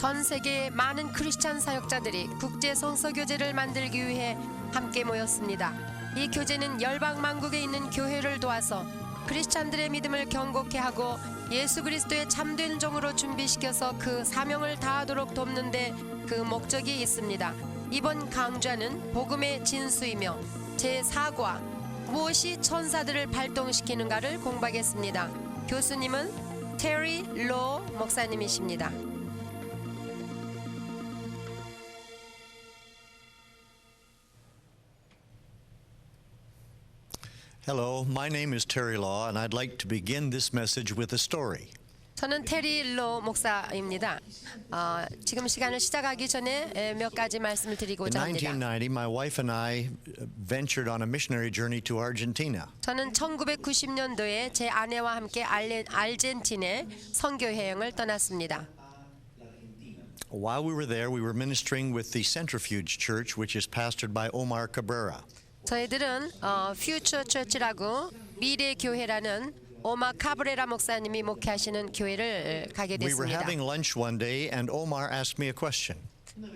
전 세계의 많은 크리스찬 사역자들이 국제 성서 교제를 만들기 위해 함께 모였습니다. 이 교제는 열방 만국에 있는 교회를 도와서 크리스찬들의 믿음을 견고케 하고 예수 그리스도의 참된 종으로 준비시켜서 그 사명을 다하도록 돕는데 그 목적이 있습니다. 이번 강좌는 복음의 진수이며 제4과 무엇이 천사들을 발동시키는가를 공부하겠습니다. 교수님은 테리 로 목사님이십니다. Hello, my name is Terry Law, and I'd like to begin this message with a story. 저는 테리 로 목사입니다. 지금 시간을 시작하기 전에 몇 가지 말씀을 In 드리고자 합니다. 1990, my wife and I ventured on a missionary journey to Argentina. 저는 1990년도에 제 아내와 함께 아르헨티나에 선교 여행을 떠났습니다. While we were there, we were ministering with the Centrifuge Church, which is pastored by Omar Cabrera. 저희들은 퓨처 처치라고 미래 교회라는 오마 카브레라 목사님이 목회하시는 교회를 가게 We were 됐습니다. having lunch one day, and Omar asked me a question.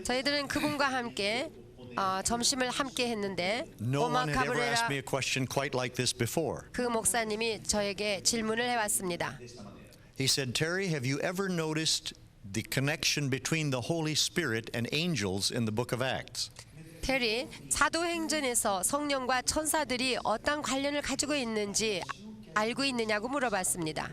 저희들은 그분과 함께 점심을 함께 했는데 No 오마 one had ever asked 카브레라 me a question quite like this before. 그 목사님이 저에게 질문을 해왔습니다. He said, Terry, have you ever noticed the connection between the Holy Spirit and angels in the book of Acts? 테리, 사도행전에서 성령과 천사들이 어떤 관련을 가지고 있는지 알고 있느냐고 물어봤습니다.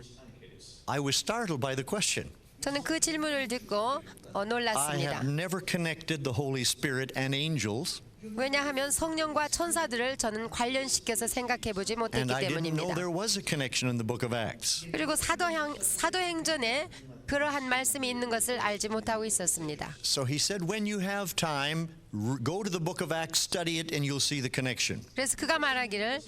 I was startled by the question. 저는 그 질문을 듣고 I 놀랐습니다. have never connected the Holy Spirit and angels, 왜냐하면 성령과 천사들을 저는 관련시켜서 생각해보지 못했기 and I didn't know 때문입니다. there was a connection in the book of Acts. 그리고 사도행전에 그러한 말씀이 있는 것을 알지 못하고 있었습니다. So he said, when you have time, go to the book of Acts, study it, and you'll see the connection. 그래서 그가 말하기를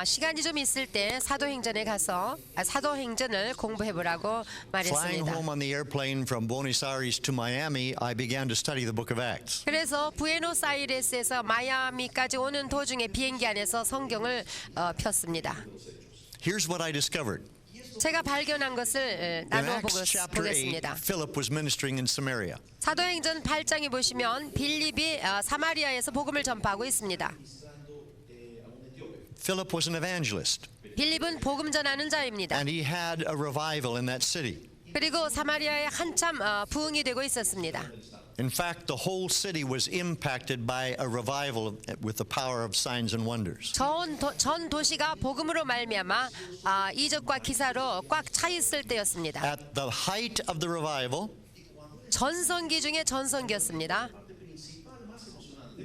시간이 좀 있을 때 사도행전에 가서 사도행전을 공부해보라고 Flying 말했습니다. home on the airplane from Buenos Aires to Miami, I began to study the book of Acts. 그래서 부에노스아이레스에서 마이아미까지 오는 도중에 비행기 안에서 성경을 폈습니다. Here's what I discovered. 제가 발견한 것을 In 나누어 Acts chapter 8, 보겠습니다. Philip was ministering in Samaria. 사도행전 8장에 보시면 빌립이 사마리아에서 복음을 전파하고 있습니다. Philip was an evangelist, 빌립은 복음 전하는 자입니다. and he had a revival in that city. 그리고 사마리아에 한참 부흥이 되고 있었습니다. In fact, the whole city was impacted by a revival with the power of signs and wonders. 전 도시가 복음으로 말미암아 이적과 기사로 꽉 차 있을 때였습니다. At the height of the revival, 전성기 중에 전성기였습니다.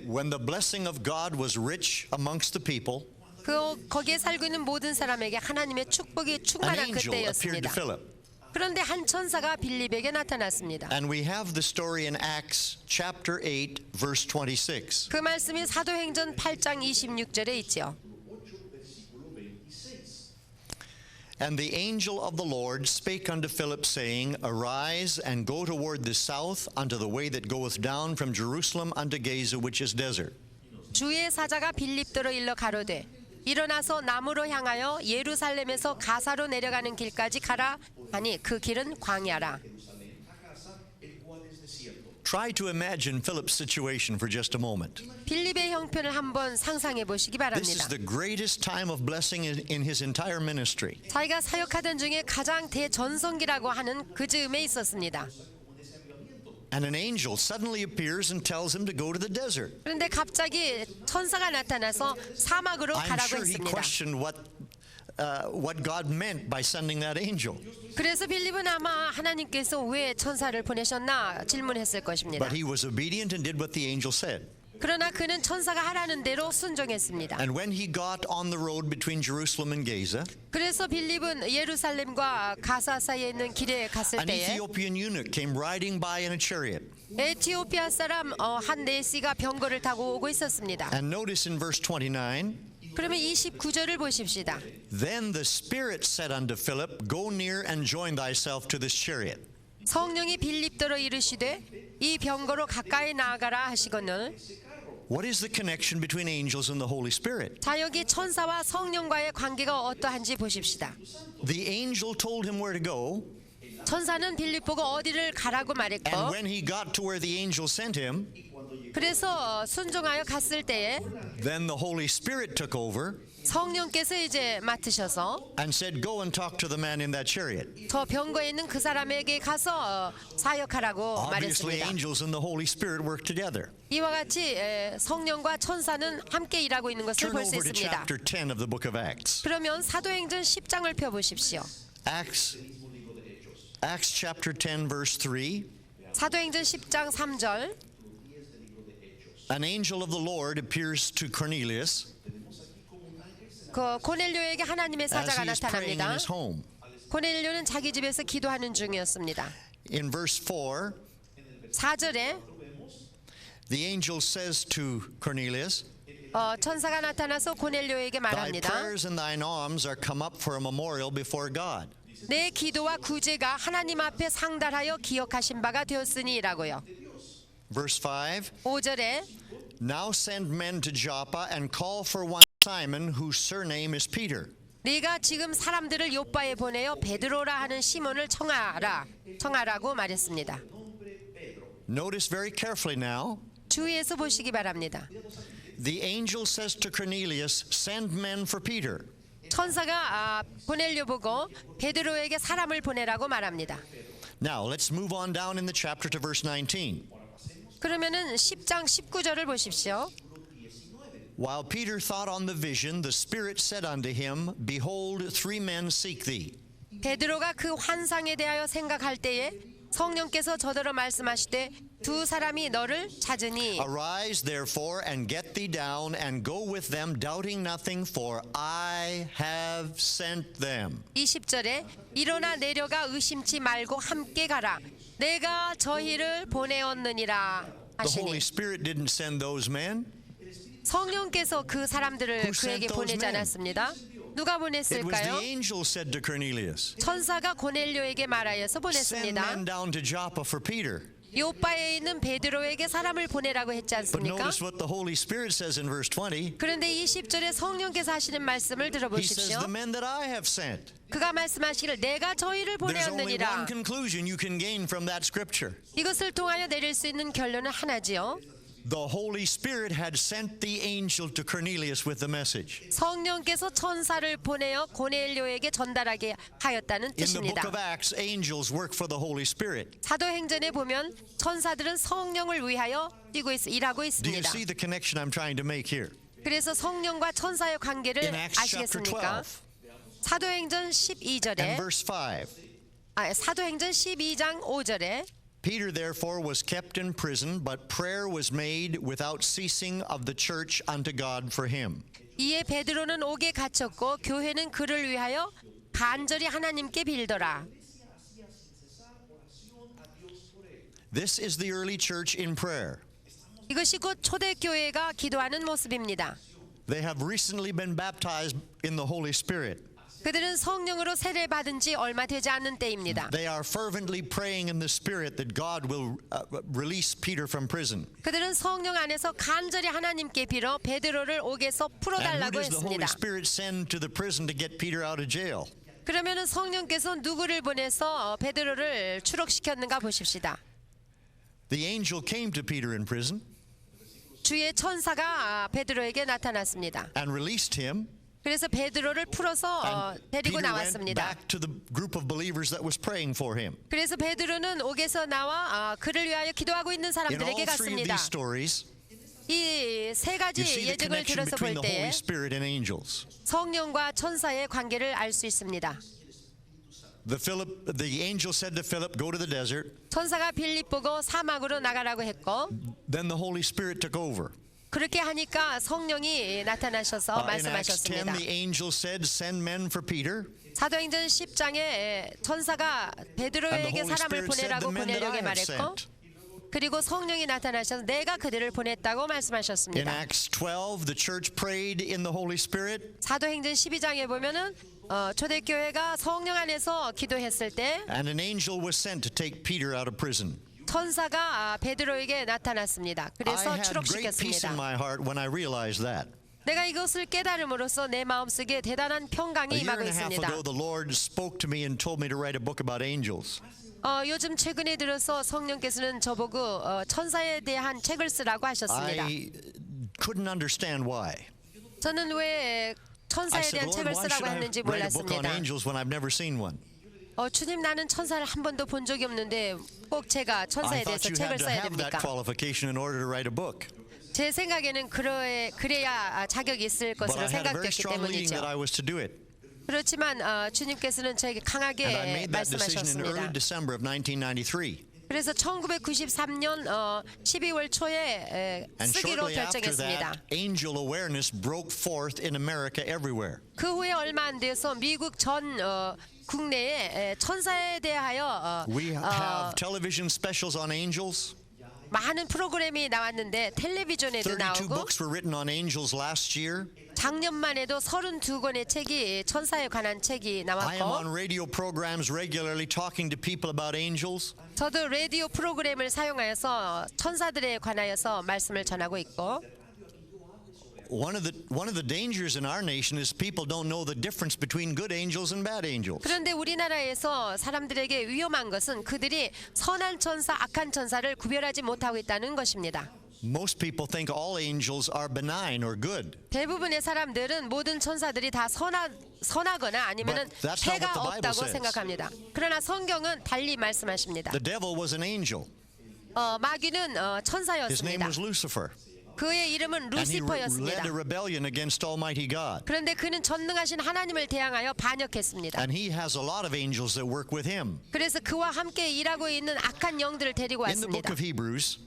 when the blessing of God was rich amongst the people, 거기에 살고 있는 모든 사람에게 하나님의 축복이 an 충만한 angel appeared to 그때였습니다. Philip. 그런데 한 천사가 빌립에게 나타났습니다. And we have the story in Acts chapter 8, verse 26. 그 말씀이 사도행전 8장 26절에 있죠. And the angel of the Lord spake unto Philip, saying, Arise and go toward the south unto the way that goeth down from Jerusalem unto Gaza, which is desert. 주의 사자가 빌립도로 일러 가로되 일어나서 남으로 향하여 예루살렘에서 가사로 내려가는 길까지 가라 하니 그 길은 광야라. Try to imagine Philip's situation for just a moment. 빌립의 형편을 한번 상상해 보시기 This is 바랍니다. the greatest time of blessing in his entire ministry. 자기가 사역하던 중에 가장 대전성기라고 하는 그 즈음에 있었습니다. And an angel suddenly appears and tells him to go to the desert. 그런데 갑자기 천사가 나타나서 사막으로 I'm 가라고 sure he 했습니다. questioned what God meant by sending that angel. 그래서 빌립은 아마 하나님께서 왜 천사를 보내셨나 질문했을 것입니다. But he was obedient and did what the angel said. 그러나 그는 천사가 하라는 대로 순종했습니다. And when he got on the road between Jerusalem and Gaza, 그래서 빌립은 예루살렘과 가사 사이에 있는 길에 갔을 an 때에 Ethiopian eunuch came riding by in a chariot. 에티오피아 사람 한 네시가 병거를 타고 오고 있었습니다. And notice in verse 29, 그러면 29절을 보십시다. Then the Spirit said unto Philip, Go near and join thyself to this chariot. 성령이 빌립더러 이르시되 이 병거로 가까이 나아가라 하시거늘. What is the connection between angels and the Holy Spirit? 자, 여기 천사와 성령과의 관계가 어떠한지 보십시다. The angel told him where to go, 천사는 빌립 보고 어디를 가라고 And 말했고, when he got to where the angel sent him, 그래서 순종하여 갔을 때에 then the Holy Spirit took over 성령께서 이제 맡으셔서 and said, go and talk to the man in that chariot. 저 병거에 있는 그 사람에게 가서 사역하라고 Obviously, 말했습니다. angels and the Holy Spirit work together. 이와 같이 성령과 천사는 함께 일하고 있는 것을 Turn 볼 수 over to 있습니다. chapter 10 of the book of Acts. 그러면 사도행전 10장을 펴보십시오. Acts chapter 10, verse 3. 사도행전 10장 3절. An angel of the Lord appears to Cornelius 그 고넬료에게 하나님의 as 사자가 he is praying in 나타납니다. his home. 고넬료는 자기 집에서 기도하는 중이었습니다. In verse 4, 4절에 the angel says to Cornelius, 천사가 나타나서 고넬료에게 thy 말합니다. prayers and thine alms are come up for a memorial before God. 내 기도와 구제가 하나님 앞에 상달하여 기억하신 바가 되었으니라고요. Verse 5, 5절에 now send men to Joppa and call for one Simon whose surname is Peter. 네가 지금 사람들을 요바에 보내어 베드로라 하는 시몬을 청하라고 말했습니다. Notice very carefully now, 주의해서 보시기 바랍니다. the angel says to Cornelius, send men for Peter. 천사가 고넬료 보고 베드로에게 사람을 보내라고 말합니다. Now, let's move on down in the chapter to verse 19. 그러면은 10장 19절을 보십시오. While Peter thought on the vision, the Spirit said unto him, behold, 3 men seek thee. 베드로가 그 환상에 대하여 생각할 때에 성령께서 저더러 말씀하시되 두 사람이 너를 찾으니 Arise, therefore, and get thee down, and go with them, doubting nothing, for I have sent them. 20절에 일어나 내려가 의심치 말고 함께 가라. 내가 저희를 보내었느니라 The Holy 하시니 Spirit didn't send those men. 성령께서 그 사람들을 Who sent 그에게 those 보내지 men? 않았습니다. 누가 It was 보냈을까요? the angel said to Cornelius, 천사가 고넬료에게 말하여서 send 보냈습니다. men down to Joppa for Peter. 요바에 있는 베드로에게 사람을 보내라고 했지 But 않습니까? notice what the Holy Spirit says in verse 20. 그런데 20절에 성령께서 하시는 말씀을 He says, 들어보십시오. the men that I have sent. 그가 말씀하시기를 내가 저희를 There's only 보내었느니라. one conclusion you can gain from that scripture. 이것을 통하여 내릴 수 있는 결론은 하나지요. The Holy Spirit had sent the angel to Cornelius with the message. 성령께서 천사를 보내어 고넬료에게 전달하게 하였다는 In the 뜻입니다. book of Acts, angels work for the Holy Spirit. 사도행전에 보면 천사들은 성령을 위하여 일하고 Do you 있습니다. see the connection I'm trying to make here? 그래서 성령과 천사의 관계를 In Acts chapter 아시겠습니까? 12 사도행전 and 12절에 verse 5. 사도행전 12장 5절에 Peter therefore was kept in prison, but prayer was made without ceasing of the church unto God for him. 이에 베드로는 옥에 갇혔고 교회는 그를 위하여 간절히 하나님께 빌더라. This is the early church in prayer. 이것이 곧 초대교회가 기도하는 모습입니다. They have recently been baptized in the Holy Spirit. 그들은 성령으로 세례 받은 지 얼마 되지 않은 때입니다. They are fervently praying in the Spirit that God will release Peter from prison. 그들은 성령 안에서 간절히 하나님께 빌어 베드로를 옥에서 And who 풀어달라고 does the Holy 했습니다. Spirit send to the prison to get Peter out of jail? 그러면은 성령께서 누구를 보내서 베드로를 추록시켰는가 보십시다. The angel came to Peter in prison 주의 천사가 베드로에게 나타났습니다. and released him. 그래서 베드로를 풀어서 And 데리고 Peter went 나왔습니다. back to the group of believers that was praying for him. 그래서 베드로는 옥에서 나와 그를 위하여 기도하고 있는 In all 사람들에게 three of 갔습니다. these stories, 이 세 가지 you see the 예증을 connection 들어서 between 볼 the Holy 때에 Spirit and angels. 성령과 천사의 관계를 알 수 있습니다. The angel said to Philip, go to the desert. 천사가 빌립 보고 사막으로 나가라고 했고 Then the Holy Spirit took over. 그렇게 하니까 성령이 나타나셔서 In Acts 10, 말씀하셨습니다. the angel said, send men for Peter. 사도행전 10장에 천사가 And the 베드로에게 Holy 사람을 Spirit said, the 보내라고 men that I 고넬료에게 have 말했고 sent. 그리고 성령이 나타나셔서 내가 그들을 보냈다고 In 말씀하셨습니다. Acts 12, the church prayed in the Holy Spirit. 사도행전 12장에 보면은 초대교회가 성령 안에서 기도했을 때 And an angel was sent to take Peter out of prison. 천사가 베드로에게 나타났습니다. I 그래서 had great peace in 추록시켰습니다. my heart when I realized that. 내가 이것을 깨달음으로써 내 마음속에 대단한 A 평강이 year 임하고 and a half 있습니다. ago, the Lord spoke to me and told me to write a book about angels. 요즘 최근에 들어서 성령께서는 저보고 천사에 대한 책을 쓰라고 하셨습니다. I couldn't understand why. 저는 왜 I 천사에 said, 대한 Lord, 책을 why 쓰라고 should I 했는지 write a book on 몰랐습니다. angels when I've never seen one? 주님, 나는 천사를 한 번도 본 적이 없는데 꼭 제가 I 천사에 thought 대해서 you 책을 had to 써야 have that 됩니까? qualification in order to write a book. 제 생각에는 그래야 자격이 있을 But I 것으로 had a very 생각됐기 strong leading that 때문이죠. I was to do it. 그렇지만 주님께서는 저에게 And I 강하게 made that decision in early 말씀하셨습니다. December of 1993. 그래서 1993년 12월 초에 And 쓰기로 shortly after 결정했습니다. that, angel awareness broke forth in America everywhere. 그 후에 얼마 안 돼서 미국 전 국내에 천사에 대하여 We have television specials on angels. 많은 프로그램이 나왔는데 텔레비전에도 32 나오고 books were written on angels last year. 작년만 해도 32권의 책이 천사에 관한 책이 I am on 나왔고 radio programs regularly talking to people about angels. 저도 라디오 프로그램을 사용하여서 천사들에 관하여서 말씀을 전하고 있고 One of the dangers in our nation is people don't know the difference between good angels and bad angels. 그런데 우리나라에서 사람들에게 위험한 것은 그들이 선한 천사, 악한 천사를 구별하지 못하고 있다는 것입니다. Most people think all angels are benign or good. 대부분의 사람들은 모든 천사들이 다 선하거나 아니면은 But that's not what 해가 the Bible 없다고 says. 생각합니다. 그러나 성경은 달리 말씀하십니다. The devil was an angel. 마귀는 His name 천사였습니다. was Lucifer. 그의 이름은 And he led 루시퍼였습니다. a rebellion against Almighty God. 그런데 그는 전능하신 하나님을 대항하여 반역했습니다. And he has a lot of angels that work with him. 그래서 그와 함께 일하고 있는 악한 영들을 데리고 In the book 왔습니다. of Hebrews,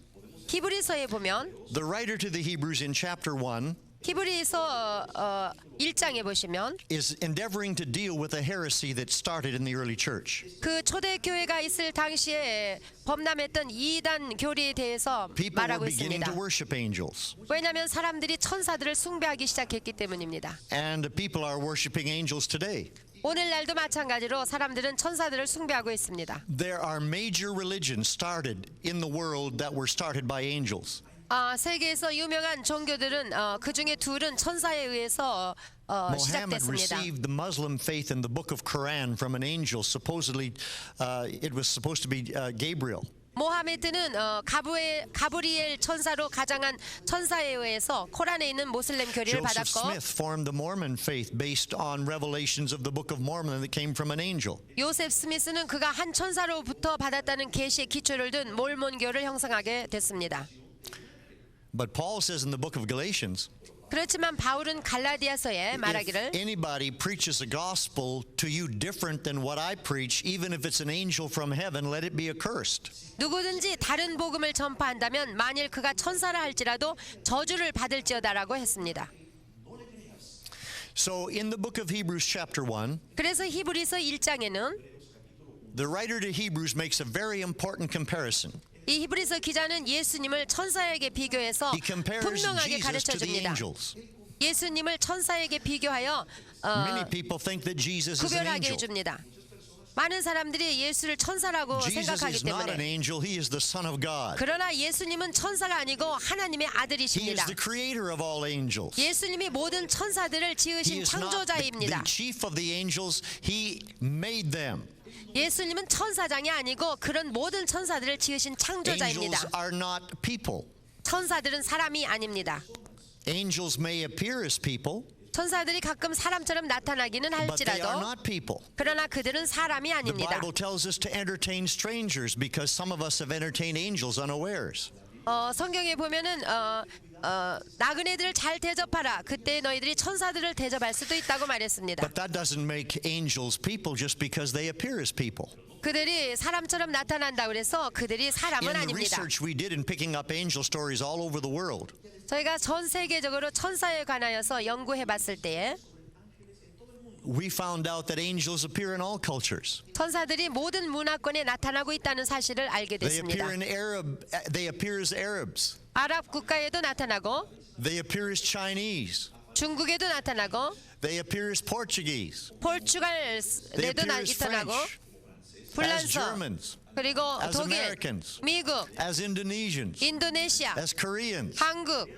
히브리서에 보면 the writer to the Hebrews in chapter 1 히브리서 1장에 보시면 is endeavoring to deal with a heresy that started in the early church. 그 초대 교회가 있을 당시에 범람했던 이단 교리에 대해서 People were 말하고 beginning 있습니다. to worship angels. 왜냐하면 사람들이 천사들을 숭배하기 시작했기 때문입니다. And people are worshiping angels today. 오늘날도 마찬가지로 사람들은 천사들을 숭배하고 있습니다. There are major religions started in the world that were started by angels. 세계에서 유명한 종교들은 그 중에 둘은 천사에 의해서 Mohammed 시작됐습니다. received the Muslim faith in the book of Quran from an angel. Supposedly, it was supposed to be Gabriel. 모하메드는 가브리엘 천사로 가장한 천사에 의해서 코란에 있는 모슬렘 교리를 Joseph 받았고 Smith formed the Mormon faith based on revelations of the book of Mormon that came from an angel. 요셉 스미스는 그가 한 천사로부터 받았다는 계시의 기초를 둔 몰몬교를 형성하게 됐습니다. But Paul says in the book of Galatians, 그렇지만 바울은 갈라디아서에 if 말하기를 anybody preaches a gospel to you different than what I preach, even if it's an angel from heaven, let it be accursed. 누구든지 다른 복음을 전파한다면 만일 그가 천사라 할지라도 저주를 받을지어다라고 했습니다. So in the book of Hebrews chapter 1, 그래서 히브리서 1장에는 the writer to Hebrews makes a very important comparison. 이 히브리서 기자는 예수님을 천사에게 비교해서 He compares 분명하게 Jesus 가르쳐 to the 줍니다. angels. 예수님을 천사에게 비교하여 Many people think that Jesus is an 구별하게 angel. 해줍니다. 많은 사람들이 예수를 천사라고 Jesus 생각하기 is not an 때문에 angel, he is the Son of God. 그러나 예수님은 천사가 아니고 하나님의 He is 아들이십니다. the creator of all angels. 예수님이 모든 천사들을 He 지으신 is not 창조자입니다. the chief of the angels, he made them. 예수님은 천사장이 아니고 그런 모든 천사들을 지으신 창조자입니다. Angels are not people. 천사들은 사람이 아닙니다. Angels may appear as people, 천사들이 가끔 사람처럼 나타나기는 but they are 할지라도 not people. 그러나 그들은 사람이 The 아닙니다. Bible tells us to entertain strangers because some of us have entertained angels unawares. 성경에 보면은 나그네들을 잘 대접하라. 그때 너희들이 천사들을 대접할 수도 있다고 말했습니다. But that doesn't make angels people just because they appear as people. 그들이 사람처럼 나타난다 그래서 그들이 사람은 In the 아닙니다. research we did in picking up angel stories all over the world, 저희가 전 세계적으로 천사에 관하여서 연구해 봤을 때에 we found out that angels appear in all cultures. 천사들이 모든 문화권에 나타나고 있다는 사실을 알게 They 됐습니다. they appear as Arabs. 아랍 국가에도 나타나고 They appear as Chinese. 중국에도 나타나고 They appear as Portuguese. They 포르투갈에도 appear as 나타나고 French, as 불란서 Germans, 그리고 as 독일, Americans, 미국, as Indonesians, 인도네시아, as Koreans. 한국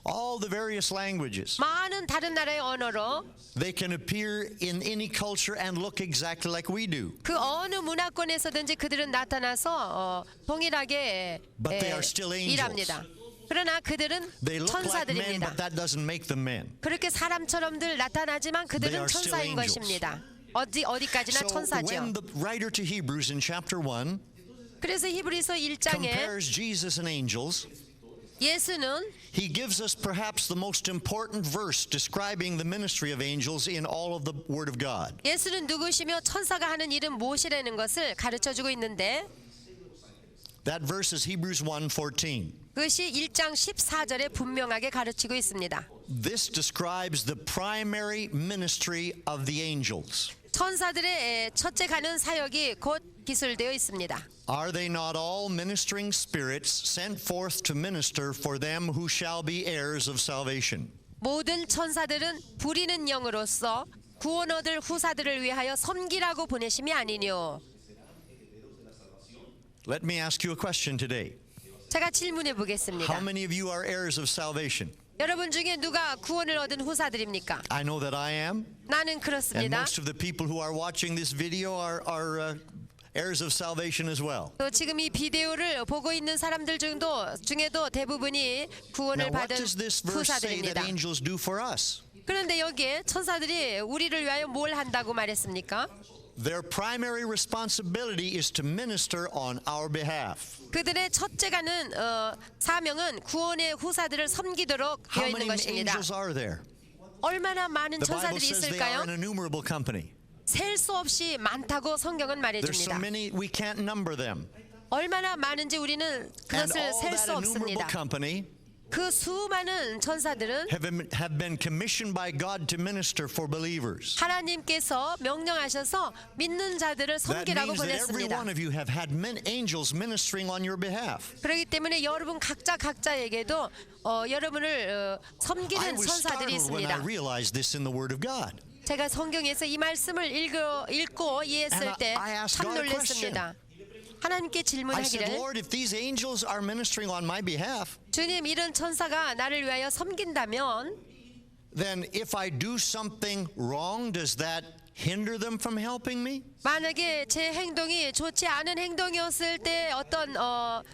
all the various languages. 많은 다른 나라의 언어로 They can appear in any culture and look exactly like we do. 그 어느 문화권에서든지 그들은 나타나서 동일하게 But they are still angels. 일합니다. 그러나 그들은 They look like men, 천사들입니다. but that doesn't make them men. 그렇게 사람처럼들 나타나지만 They 그들은 are still 천사인 angels. 것입니다. 어디까지나 So 천사죠. when the writer to Hebrews in chapter 1 그래서 히브리서 1장에 compares Jesus and angels, 예수는 he gives us perhaps the most important verse describing the ministry of angels in all of the Word of God. 예수는 누구시며 천사가 하는 일은 무엇이라는 것을 가르쳐주고 있는데 That verse is Hebrews 1:14. 그것이 1장 14절에 분명하게 가르치고 있습니다. This describes the primary ministry of the angels. 천사들의 첫째 가는 사역이 곧 기술되어 있습니다. Are they not all ministering spirits sent forth to minister for them who shall be heirs of salvation? 모든 천사들은 부리는 영으로서 구원 얻을 후사들을 위하여 섬기라고 보내심이 아니뇨. Let me ask you a question today. 제가 질문해 보겠습니다. How many of you are heirs of salvation? 여러분 중에 누가 구원을 얻은 후사들입니까? I know that I am, 나는 and 그렇습니다. most of the people who are watching this video are heirs of salvation as well. 또 지금 이 비디오를 보고 있는 사람들 중에도 대부분이 구원을 Now, what 받은 does this verse say that 후사들입니다. angels do for us? 그런데 여기에 천사들이 우리를 위하여 뭘 한다고 말했습니까? Their primary responsibility is to minister on our behalf. 그들의 첫째가는 사명은 구원의 후사들을 섬기도록 How 되어 있는 many 것입니다. angels are there? 얼마나 많은 The Bible 천사들이 says they are 있을까요? an innumerable company. 셀 수 없이 많다고 성경은 There's so 말해줍니다. many we can't number them. 얼마나 많은지 우리는 And 그것을 all 셀 that 수 innumerable 없습니다. company 그 수많은 천사들은 have been commissioned by God to minister for believers. 하나님께서 명령하셔서 믿는 자들을 That 섬기라고 means that every 보냈습니다. one of you have had angels ministering on your behalf. 그렇기 때문에 여러분 각자에게도 여러분을 I 섬기는 was 천사들이 startled when I 있습니다. realized this in the Word of God. 제가 성경에서 이 말씀을 읽고 이해했을 And 때 I asked 참 God a 놀랐습니다. 하나님께 I said, 질문하기를 Lord, if these angels are ministering on my behalf, 주님 이런 천사가 나를 위하여 섬긴다면 then if I do something wrong, does that hinder them from helping me? 만약에 제 행동이 좋지 않은 행동이었을 때 어떤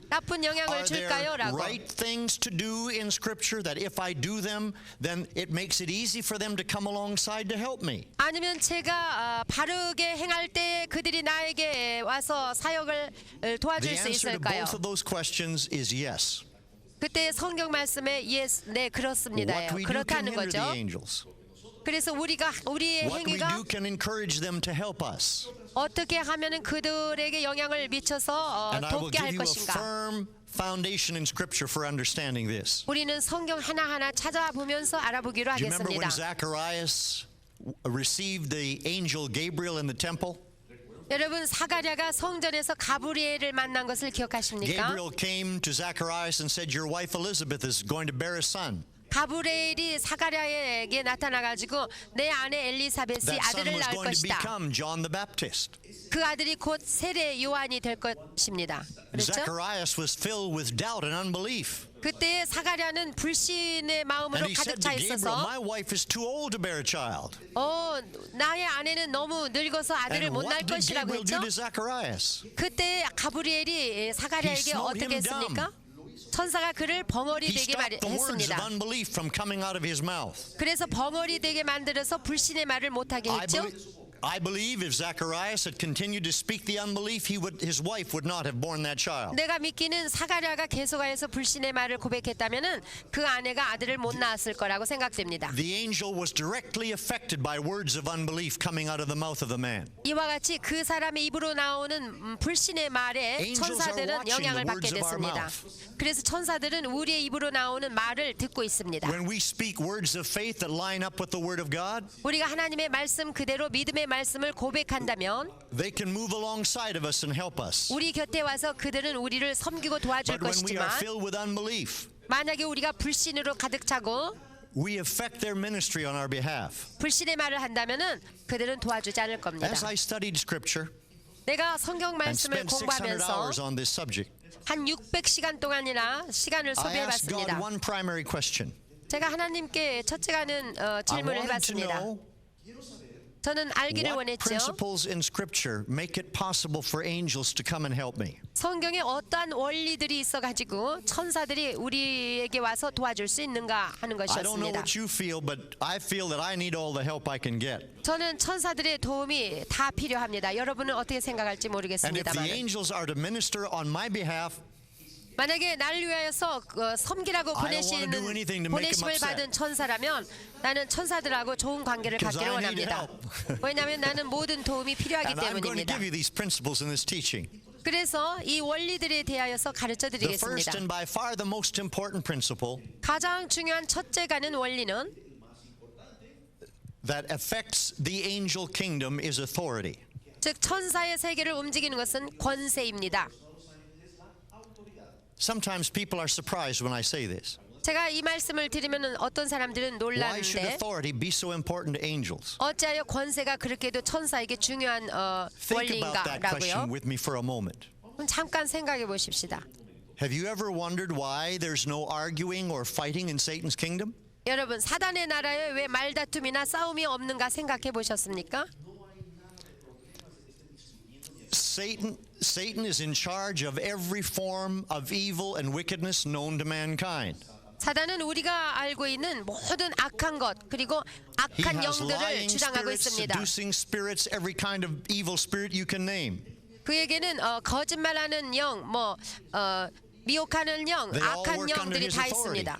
나쁜 영향을 Are there 줄까요? 라고 right things to do in Scripture that if I do them, then it makes it easy for them to come alongside to help me? 아니면 제가 바르게 행할 때 그들이 나에게 와서 사역을 The 도와줄 수 answer to 있을까요? both of those questions is yes. 그때 성경 말씀에 네 그렇습니다요. What we do can 그렇다는 hinder the 거죠. angels. 그래서 우리의 What we 행위가 do can encourage them to help us. 어떻게 하면은 그들에게 영향을 미쳐서 And I will 돕게 give 할 you a 것인가? firm foundation in Scripture for understanding this. 우리는 성경 하나하나 찾아보면서 알아보기로 Do you remember when 하겠습니다. Zacharias received the angel Gabriel in the temple? 여러분 사가랴가 성전에서 가브리엘을 만난 것을 기억하십니까? Gabriel came to Zacharias and said, "Your wife Elizabeth is going to bear a son." 가브리엘이 사가랴에게 나타나가지고 내 아내 엘리사벳이 That son 아들을 was 낳을 going to 것이다. become John the Baptist. 그 아들이 곧 세례 요한이 될 것입니다. 그렇죠? Zacharias was filled with doubt and unbelief. 그때 사가랴는 불신의 And 마음으로 he said 가득 to 차 Gabriel, 있어서 "My wife is too old to bear a child." 나의 아내는 너무 늙어서 아들을 And 못 낳을 what did 것이라고 Gabriel do 했죠. to Zacharias? 그때 가브리엘이 사가랴에게 He smote 어떻게 him 했습니까? 천사가 그를 벙어리 He 되게 stopped the words of 했습니다. unbelief from coming out of his mouth. 그래서 벙어리 되게 만들어서 불신의 말을 못하게 했죠. I believe if Zacharias had continued to speak the unbelief, his wife would not have borne that child. 내가 믿기는 사가랴가 계속하여서 불신의 말을 고백했다면은 그 아내가 아들을 못 낳았을 거라고 생각됩니다. The angel was directly affected by words of unbelief coming out of the mouth of the man. 이와 같이 그 사람의 입으로 나오는 불신의 말에 Angels are 천사들은 watching 영향을 the 받게 words of our 됐습니다. mouth. 그래서 천사들은 우리의 입으로 나오는 말을 듣고 있습니다. When we speak words of faith that line up with the word of God, 우리가 하나님의 말씀 그대로 믿음의 말씀을 고백한다면 they can move alongside of us and help us. 우리 곁에 와서 그들은 우리를 섬기고 도와줄 But when we are 것이지만 filled with unbelief, 만약에 우리가 불신으로 가득 차고 we affect their ministry on our behalf. 불신의 말을 한다면은 그들은 도와주지 않을 겁니다. As I studied Scripture 내가 성경 and 말씀을 spent 600 hours 공부하면서 on this subject, 한 600시간 동안이나 시간을 I asked God 소비해봤습니다. one primary question. 제가 하나님께 첫째가는 I 질문을 wanted to 해봤습니다. know 저는 알기를 what 원했죠. principles in Scripture make it possible for angels to come and help me. 성경에 어떠한 원리들이 있어가지고 천사들이 우리에게 와서 도와줄 수 있는가 하는 I don't know 것이었습니다. what you feel, but I feel that I need all the help I can get. 저는 천사들의 도움이 다 필요합니다. 여러분은 어떻게 생각할지 And if the 모르겠습니다만 angels are to minister on my behalf, 만약에 나를 위하여서 섬기라고 I don't wanna do anything to make them 보내심을 upset. 받은 천사라면 나는 천사들하고 좋은 관계를 'Cause 갖기를 I need 원합니다. help. 왜냐하면 나는 모든 도움이 필요하기 and I'm going to 때문입니다. give you these principles in this teaching. 그래서 이 원리들에 대하여서 가르쳐 The first 드리겠습니다. and by far the most important principle 가장 중요한 첫째가는 원리는 that affects the angel kingdom is authority. 즉 천사의 세계를 움직이는 것은 권세입니다. Sometimes people are surprised when I say this. 제가 이 말씀을 드리면 어떤 사람들은 Why should 놀라는데 authority be so important to angels? 어찌하여 권세가 그렇게도 천사에게 중요한 Think about that question 원리인가라고요? with me for a moment. 그럼 잠깐 생각해 보십시다. Have you ever wondered why there's no arguing or fighting in Satan's kingdom? 여러분 사단의 나라에 왜 말다툼이나 싸움이 없는가 생각해 보셨습니까? Satan is in charge of every form of evil and wickedness known to mankind. 사단은 우리가 알고 있는 모든 악한 것 그리고 He 악한 has 영들을 lying 주장하고 spirits, 있습니다. seducing spirits, every kind of evil spirit you can name. 그에게는 거짓말하는 영, 미혹하는 영, They all 악한 work under 영들이 his 다 authority. 있습니다.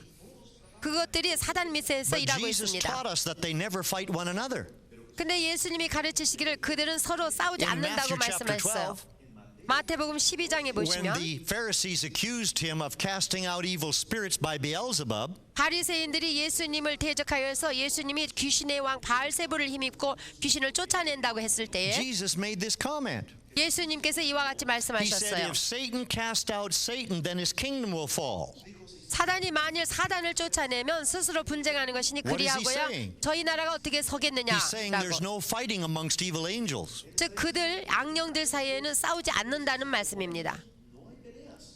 그것들이 사단 밑에서 But 일하고 Jesus 있습니다. taught us that they never fight one another. 근데 예수님이 가르치시기를 그들은 서로 싸우지 In 않는다고 Matthew chapter 말씀하셨어요. 12, 마태복음 12장에 when 보시면 the Pharisees accused him of casting out evil spirits by Beelzebub, 바리새인들이 예수님을 대적하여서 예수님이 귀신의 왕 바알세부를 힘입고 귀신을 쫓아낸다고 했을 때에 Jesus made this comment. 예수님께서 이와 같이 He said, 말씀하셨어요. if Satan cast out Satan, then his kingdom will fall. 사단이 만일 사단을 쫓아내면 스스로 분쟁하는 것이니 What is he 그리하고야 saying? 저희 나라가 어떻게 He's saying there's 서겠느냐라고. no fighting amongst evil angels. 즉 그들 악령들 사이에는 싸우지 않는다는 말씀입니다.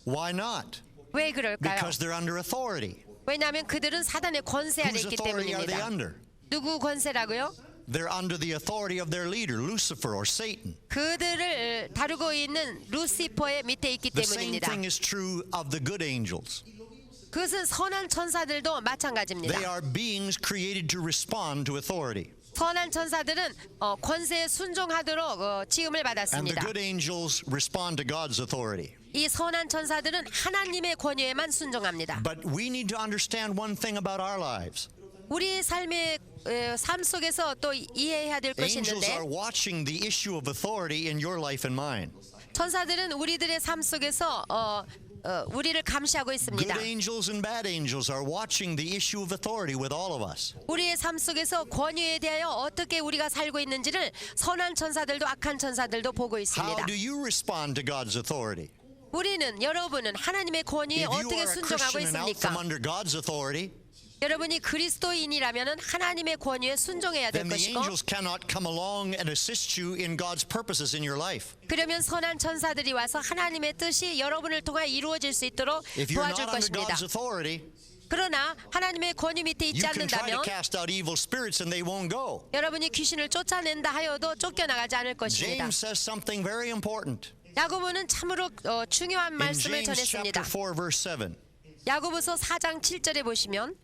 Why not? 왜 그럴까요? Because they're under authority. 왜냐하면 그들은 사단의 권세 아래 Whose 있기 authority are they 때문입니다. under? 누구 권세라고요? They're under the authority of their leader, Lucifer or Satan. 그들을 다루고 있는 루시퍼의 밑에 있기 The same 때문입니다. thing is true of the good angels. 그것은 선한 천사들도 마찬가지입니다. They are beings created to respond to authority. 선한 천사들은 권세에 순종하도록 지음을 And the 받았습니다. good angels respond to God's authority. 이 선한 천사들은 하나님의 권위에만 순종합니다. But we need to understand one thing about our lives. 우리 삶의 삶 속에서 또 이해해야 될 것이 Angels 있는데 are watching the issue of authority in your life and mine. 천사들은 우리들의 삶 속에서 우리를 감시하고 Good 있습니다. angels and bad angels are watching the issue of authority with all of us. 우리의 삶 속에서 권위에 대하여 어떻게 우리가 살고 있는지를 선한 천사들도 악한 천사들도 보고 How 있습니다. do you respond to God's authority? 여러분은 하나님의 권위에 If you 어떻게 are a 순종하고 Christian and out from 있습니까? under God's authority, 여러분이 그리스도인이라면 하나님의 권위에 순종해야 될 then the 것이고 angels cannot come along and assist you in God's purposes in your life. 그러면 선한 천사들이 와서 하나님의 뜻이 여러분을 통해 이루어질 수 있도록 If you're not 도와줄 under 것입니다. God's authority, 그러나 하나님의 권위 밑에 있지 you can try to 않는다면 cast out evil spirits and they won't go. 여러분이 귀신을 쫓아낸다 하여도 쫓겨나가지 않을 것입니다. James says something very important. 야고보는 참으로 중요한 In 말씀을 James chapter 전했습니다. 4 verse 7. 야고보서 4장 7절에 보시면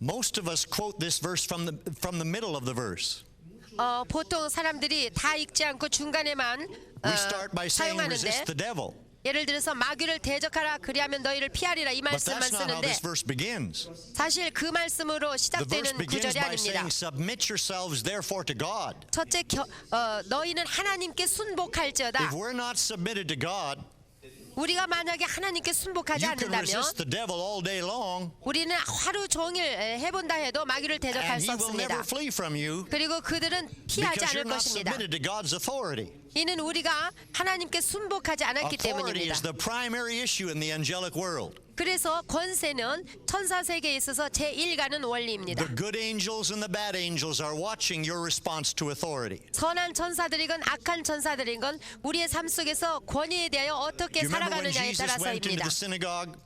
Most of us quote this verse from the middle of the verse. 보통 사람들이 다 읽지 않고 중간에만 We start by saying 사용하는데 resist the devil. 예를 들어서 마귀를 대적하라 그리하면 너희를 피하리라 이 But 말씀만 that's not how 쓰는데 this verse begins. 사실 그 말씀으로 The verse 시작되는 begins 구절이 by 아닙니다. saying submit yourselves therefore to God. 첫째 너희는 하나님께 순복할지어다. If we're not submitted to God, 우리가 만약에 하나님께 순복하지 you can 않는다면 resist the devil all day long 우리는 하루 종일 해본다 해도 마귀를 대적할 and 수 he will never 없습니다. flee from you 그리고 그들은 피하지 because 않을 you're not 것입니다. submitted to God's authority. 이는 우리가 하나님께 순복하지 않았기 Authority 때문입니다. is the primary issue in the angelic world. 그래서 권세는 천사 세계에 있어서 제1가는 원리입니다. The good angels and the bad angels are watching your response to authority. 선한 천사들이건 악한 천사들이건 우리의 삶 속에서 권위에 대하여 어떻게 You remember when 살아가느냐에 Jesus went into 따라서입니다. the synagogue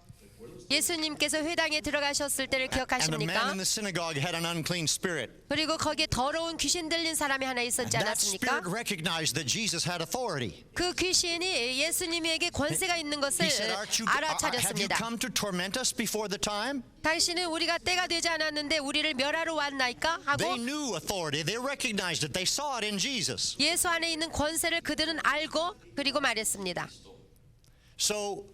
예수님께서 회당에 들어가셨을 때를 And the man 기억하십니까? in the synagogue had an unclean spirit. 그리고 거기에 더러운 귀신 들린 사람이 하나 있었지 That 않았습니까? spirit recognized that Jesus had authority. 그 귀신이 예수님에게 권세가 있는 것을 He said, have you 알아차렸습니다. come to torment us before the time? 당신은 우리가 때가 되지 않았는데 우리를 멸하러 왔나이까? 하고 They knew authority. They recognized it. They saw it in Jesus. 예수 안에 있는 권세를 그들은 알고 그리고 말했습니다. So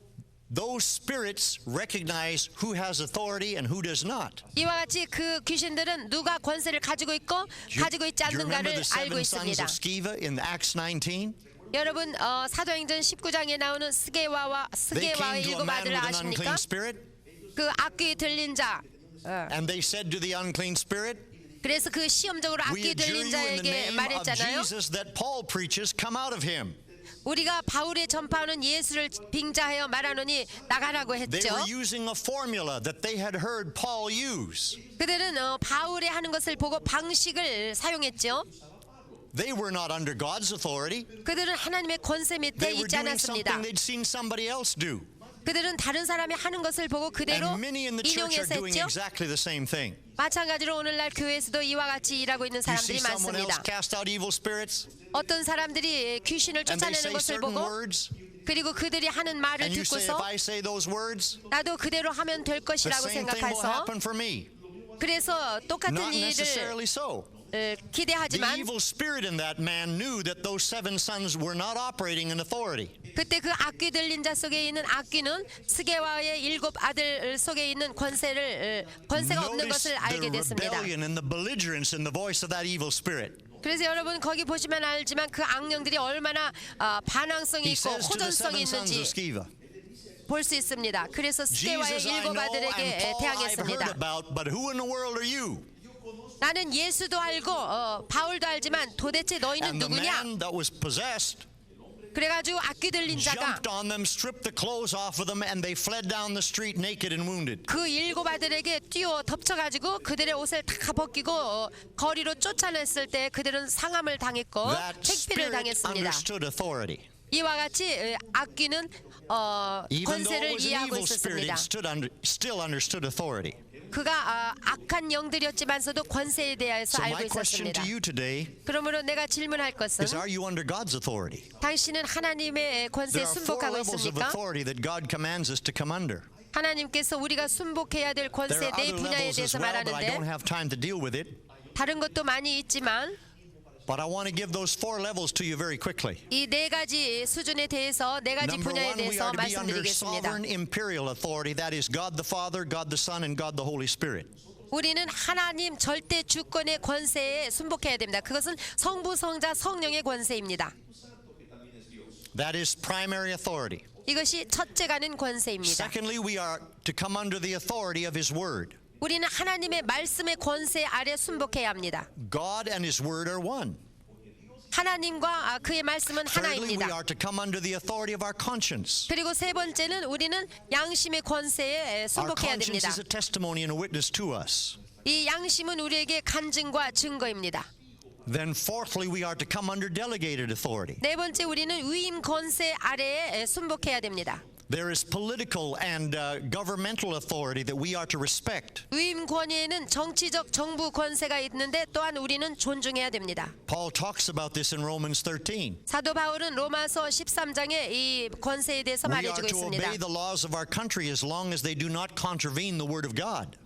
those spirits recognize who has authority and who does not. 이와 같이 그 귀신들은 누가 권세를 가지고 있고 가지고 있지 Do you remember 않는가를 the 알고 seven sons 있습니다. of Sceva in Acts 19? 여러분 사도행전 19장에 나오는 They 스게와의 came to a 일곱 man 아들을 with an 아십니까? unclean spirit, 그 악귀 들린 자. and they said to the unclean spirit, 그래서 그 시험적으로 "We 악귀 adjure 들린 you in the 자에게 name of 말했잖아요. Jesus that Paul preaches, come out of him." 우리가 바울이 전파하는 예수를 빙자하여 말하노니 나가라고 They 했죠. were using a formula that they had heard Paul use. 그들은 바울이 하는 것을 보고 방식을 사용했죠. They were not under God's authority. 그들은 하나님의 권세 밑에 They were 있지 doing 않았습니다. something they'd seen somebody else do. 그들은 다른 사람이 하는 것을 보고 그대로 And many in the church are 인용해서 doing 했죠. exactly the same thing. 마찬가지로 오늘날 교회에서도 이와 같이 일하고 있는 You see 사람들이 someone else 많습니다. cast out evil spirits, 어떤 사람들이 귀신을 and they 쫓아내는 say 것을 certain 보고 words, 그리고 그들이 하는 말을 and you say, if 듣고서 I say those words, 나도 그대로 하면 될 the 것이라고 same thing will 생각해서 happen for me. 그래서 똑같은 Not 일을 necessarily so. The 기대하지만 evil spirit in that man knew that those seven sons were not operating in authority. 그때 그 악귀 들린 자 속에 있는 악귀는 스게와의 일곱 아들 속에 있는 권세가 없는 Notice 것을 알게 the 됐습니다. rebellion and the belligerence in the voice of that evil spirit. 그래서 여러분 거기 보시면 알지만 그 악령들이 얼마나 반항성이 He 있고 says to the 호전성이 seven sons of 있는지 Sceva, 볼 수 있습니다. 그래서 스게와의 Jesus I 일곱 know and 아들에게 Paul I've heard 대항했습니다. about, but who in the world are you? 나는 예수도 알고 바울도 알지만 도대체 너희는 And the 누구냐? man that was possessed 그래가지고 악귀 들린 자가 jumped on them, stripped the clothes off of them, and they fled down the street naked and wounded. 그 일곱 아들에게 뛰어 덮쳐가지고 그들의 옷을 다 벗기고 거리로 쫓아냈을 때 그들은 상함을 당했고 That 택배를 spirit 당했습니다. understood authority. 이와 같이 악귀는 Even though it 권세를 was an 이해하고 evil spirit, 있었습니다. it still understood authority. 그가 악한 영들이었지만서도 권세에 대해서 So 알고 my question 있었습니다. to you today 그러므로 내가 질문할 것은 is, are you under God's authority? 당신은 하나님의 권세에 There are four 순복하고 levels of 있습니까? authority that God commands us to come under. 하나님께서 우리가 순복해야 될 There 권세 are 네 other 분야에 levels as 대해서 well, but I don't 말하는데 have time to deal with it. 다른 것도 많이 있지만 But I want to give those four levels to you very quickly. 이 네 가지 수준에 대해서 네 가지 Number 분야에 one, we 대해서 are to be under 말씀드리겠습니다. sovereign imperial authority. That is God the Father, God the Son, and God the Holy Spirit. 우리는 하나님 절대 주권의 권세에 순복해야 됩니다. 그것은 성부, 성자, 성령의 권세입니다. That is primary authority. 이것이 첫째가는 권세입니다. Secondly, we are to come under the authority of His Word. 우리는 하나님의 말씀의 권세 아래 순복해야 합니다. God and His Word are one. 하나님과 그의 말씀은 Thirdly, we 하나입니다. are to come under the authority of our conscience. 그리고 세 번째는 우리는 양심의 권세에 Our 순복해야 conscience 됩니다. is a testimony and a witness to us. 이 양심은 우리에게 간증과 증거입니다. Then fourthly, we are to come under delegated authority. 네 번째 우리는 위임 권세 아래에 순복해야 됩니다. There is political and governmental authority that we are to respect. 위임 권위에는 정치적 정부 권세가 있는데 또한 우리는 존중해야 됩니다. Paul talks about this in Romans 13. 사도 바울은 로마서 13장에 이 권세에 대해서 We are 말해주고 to 있습니다. obey the laws of our country as long as they do not contravene the word of God.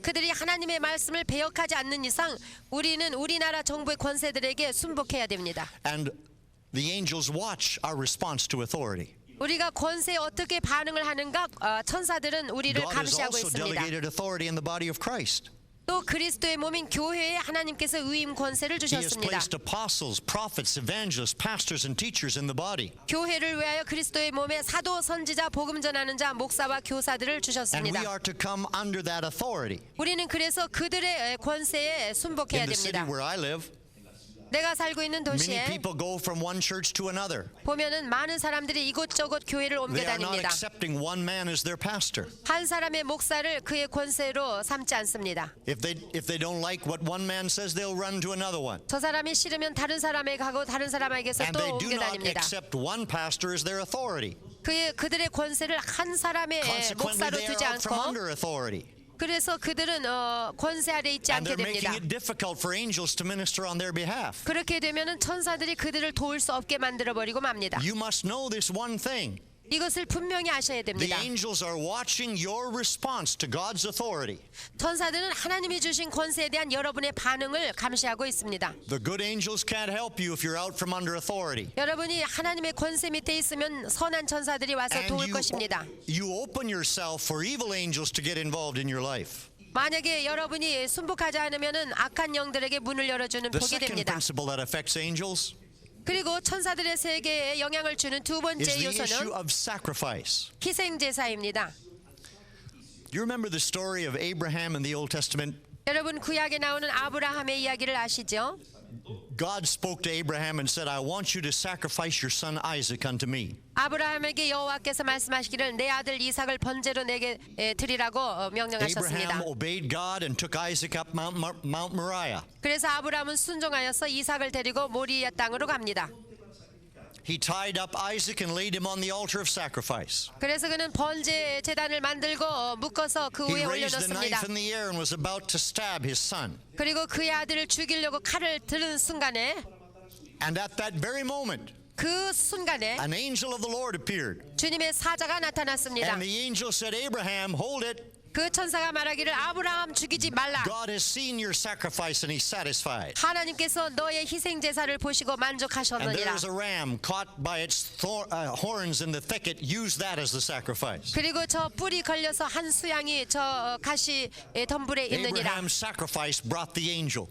그들이 하나님의 말씀을 배역하지 않는 이상 우리는 우리나라 정부의 권세들에게 순복해야 됩니다. And the angels watch our response to authority. 우리가 권세에 어떻게 반응을 하는가 천사들은 우리를 God has 감시하고 also 있습니다. delegated authority in the body of Christ. 또 그리스도의 몸인 교회에 하나님께서 위임 권세를 He has 주셨습니다. placed apostles, prophets, evangelists, pastors, and teachers in the body. 교회를 위하여 그리스도의 몸에 사도, 선지자, 복음 전하는 자, 목사와 교사들을 And we 주셨습니다. are to come under that authority. 우리는 그래서 그들의 권세에 순복해야 In the city 됩니다. where I live, 내가 살고 있는 many 도시에 people go from one church to another. 보면은 많은 사람들이 이곳저곳 교회를 옮겨 They are not 다닙니다. accepting one man as their pastor. 한 사람의 목사를 그의 권세로 삼지 않습니다. If they don't like what one man says, they'll run to another one. 저 사람이 싫으면 다른 사람에게 가고 다른 사람에게서 And 또 they do 옮겨 not 다닙니다. accept one pastor as their authority. 그들의 권세를 한 사람의 Consequently, 목사로 they are 두지 out from 않고 under authority. 그래서 그들은 권세 아래 있지 And 않게 they're making 됩니다. it difficult for angels to minister on their behalf. 그렇게 되면은 천사들이 그들을 도울 수 없게 만들어 버리고 맙니다. You must know this one thing. 이것을 분명히 아셔야 The 됩니다. angels are watching your response to God's authority. 천사들은 하나님이 주신 권세에 대한 여러분의 반응을 감시하고 있습니다. The good angels can't help you if you're out from under authority. 여러분이 하나님의 권세 밑에 있으면 선한 천사들이 와서 And 도울 것입니다. you open yourself for evil angels to get involved in your life. 만약에 여러분이 순복하지 않으면은 악한 영들에게 문을 열어주는 The 복이 second 됩니다. principle that affects angels 그리고 천사들의 세계에 영향을 주는 두 is 번째 the issue 요소는 of sacrifice. 희생 제사입니다. You remember the story of Abraham in the Old Testament? 여러분 구약에 나오는 아브라함의 이야기를 아시죠? God spoke to Abraham and said, I want you to sacrifice your son Isaac unto me. 아브라함에게 여호와께서 말씀하시기를 내 아들 이삭을 번제로 내게 드리라고 명령하셨습니다. Abraham obeyed God and took Isaac up Mount Moriah. 그래서 아브라함은 순종하여서 이삭을 데리고 모리아 땅으로 갑니다. He tied up Isaac and laid him on the altar of sacrifice. 그래서 그는 번제 제단을 만들고 묶어서 그 He 위에 raised the 올려놓습니다. knife in the air and was about to stab his son. 그리고 그의 아들을 죽이려고 칼을 드는 순간에 And at that very moment, 그 순간에 an angel of the Lord appeared. 주님의 사자가 나타났습니다. And the angel said, Abraham, hold it. 그 천사가 말하기를 아브라함 죽이지 말라. God has seen your sacrifice and he's satisfied. 하나님께서 너의 희생 제사를 보시고 And 만족하셨느니라. there's a ram caught by its horns in the thicket. Use that as the sacrifice. 그리고 저 뿔이 걸려서 한 수양이 저 가시 덤불에 있느니라. Abraham's sacrifice brought the angel.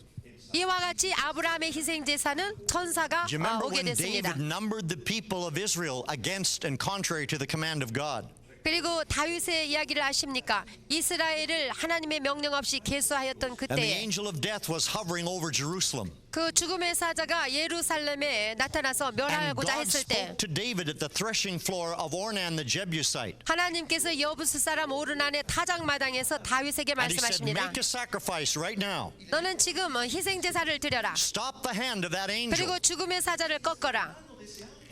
이와 같이 아브라함의 희생 제사는 천사가 Do you remember 오게 when 됐습니다. David numbered the people of Israel against and contrary to the command of God? 그리고 다윗의 이야기를 아십니까? 이스라엘을 하나님의 명령 없이 계수하였던 And the 그때에 angel of death was hovering over Jerusalem. 그 죽음의 사자가 예루살렘에 나타나서 And 멸하고자 God 했을 때 spoke to David at the threshing floor of Ornan the Jebusite. 하나님께서 여부스 사람 오르난의 타작마당에서 다윗에게 And he said, 말씀하십니다. make a sacrifice right now. 너는 지금 희생 제사를 드려라. Stop the hand of that angel. 그리고 죽음의 사자를 꺾어라.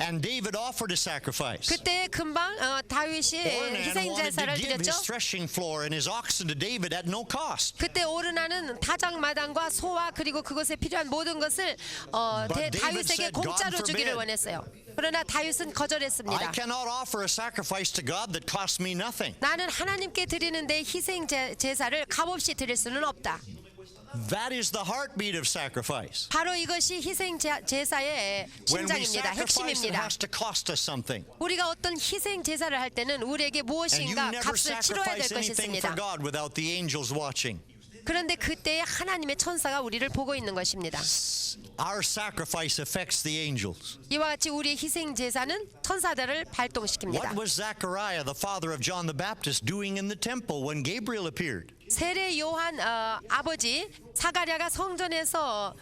And David offered a sacrifice. 그때 금방 다윗이 Ornan 희생 wanted to 제사를 give his 드렸죠. threshing floor and his oxen to David at no cost. 그때 오르나는 타작마당과 소와 그리고 그것에 필요한 모든 것을 David 다윗에게 said, 공짜로 "God 주기를 forbid." 원했어요. 그러나 다윗은 I 거절했습니다. cannot offer a sacrifice to God that costs me nothing. 나는 하나님께 드리는데 희생 제사를 값없이 드릴 수는 없다. That is the heartbeat of sacrifice. 바로 이것이 희생 제사의 When we 심장입니다. sacrifice, it 핵심입니다. has to cost us something. 우리가 어떤 희생 제사를 할 때는 우리에게 And you 무엇인가 never 값을 치러야 될 sacrifice 것이 anything for 있습니다. God without the angels watching. 그런데 그때에 하나님의 천사가 우리를 보고 있는 것입니다. Our sacrifice affects the angels. 이와 같이 우리의 희생 제사는 천사들을 발동시킵니다. What was Zechariah, the father of John the Baptist, doing in the temple when Gabriel appeared? 세례 요한 아버지 사가랴가 성전에서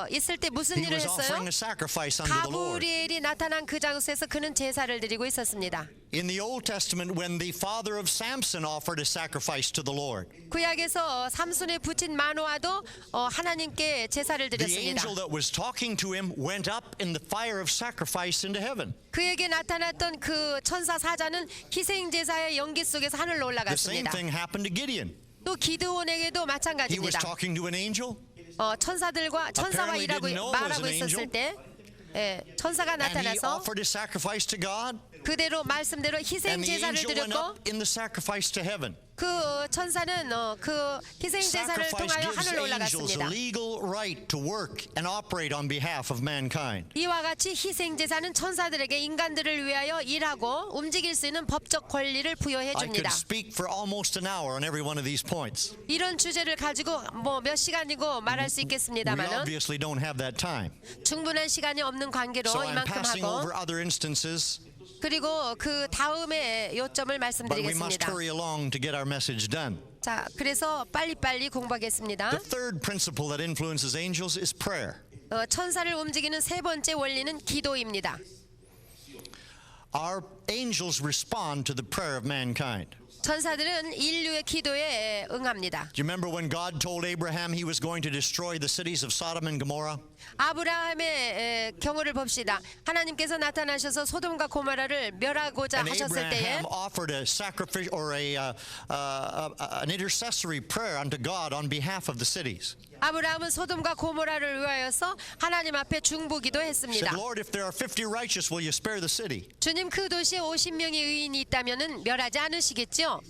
있을 때 무슨 He 일을 was 했어요? offering a sacrifice unto the Lord. 가브리엘이 나타난 그 장소에서 그는 제사를 드리고 있었습니다. In the Old Testament, when the father of Samson offered a sacrifice to the Lord, 구약에서 삼손의 부친 마노아도 하나님께 제사를 the 드렸습니다. angel that was talking to him went up in the fire of sacrifice into heaven. 그에게 나타났던 그 천사 사자는 희생 제사의 연기 속에서 하늘로 The same 올라갔습니다. thing happened to Gideon. 또 기드온에게도 He was 마찬가지입니다. talking to an angel, 천사와 Apparently 일하고 didn't know it was 말하고 an 있었을 angel. 때 천사가 and he 나타나서 offered a sacrifice to God, 그대로 말씀대로 희생 and the 제사를 angel went 드렸고 up in the sacrifice to heaven. 그 천사는 그 희생 제사를 Sacrifice 통하여 gives 하늘로 angels a 올라갔습니다. legal right to work and operate on behalf of mankind. 이와 같이 희생 제사는 천사들에게 인간들을 위하여 일하고 움직일 수 있는 법적 권리를 부여해 I could 줍니다. speak for almost an hour on every one of these points. 이런 주제를 가지고 뭐 몇 시간이고 말할 수 We 있겠습니다만은 obviously don't have that time. 충분한 시간이 없는 관계로 So I'm 이만큼 passing over 하고 other instances, 그리고 그 다음에 요점을 but we must 말씀드리겠습니다. hurry along to get our message done. 자, 그래서 빨리빨리 공부하겠습니다. The third principle that influences angels is prayer. 천사를 움직이는 세 번째 원리는 기도입니다. Our angels respond to the prayer of mankind. 천사들은 인류의 기도에 응합니다. Do you remember when God told Abraham he was going to destroy the cities of Sodom and Gomorrah? 아브라함의 경우를 봅시다. 하나님께서 나타나셔서 소돔과 고모라를 멸하고자 And 하셨을 때에 Abraham offered a sacrifice or an intercessory prayer unto God on behalf of the cities. 아브라함은 소돔과 고모라를 위하여서 하나님 앞에 중보기도 He 했습니다. said, Lord, if there are 50 righteous, will you spare the city? 주님, 그 도시에 50명의 의인이 있다면은 멸하지 않으시겠죠?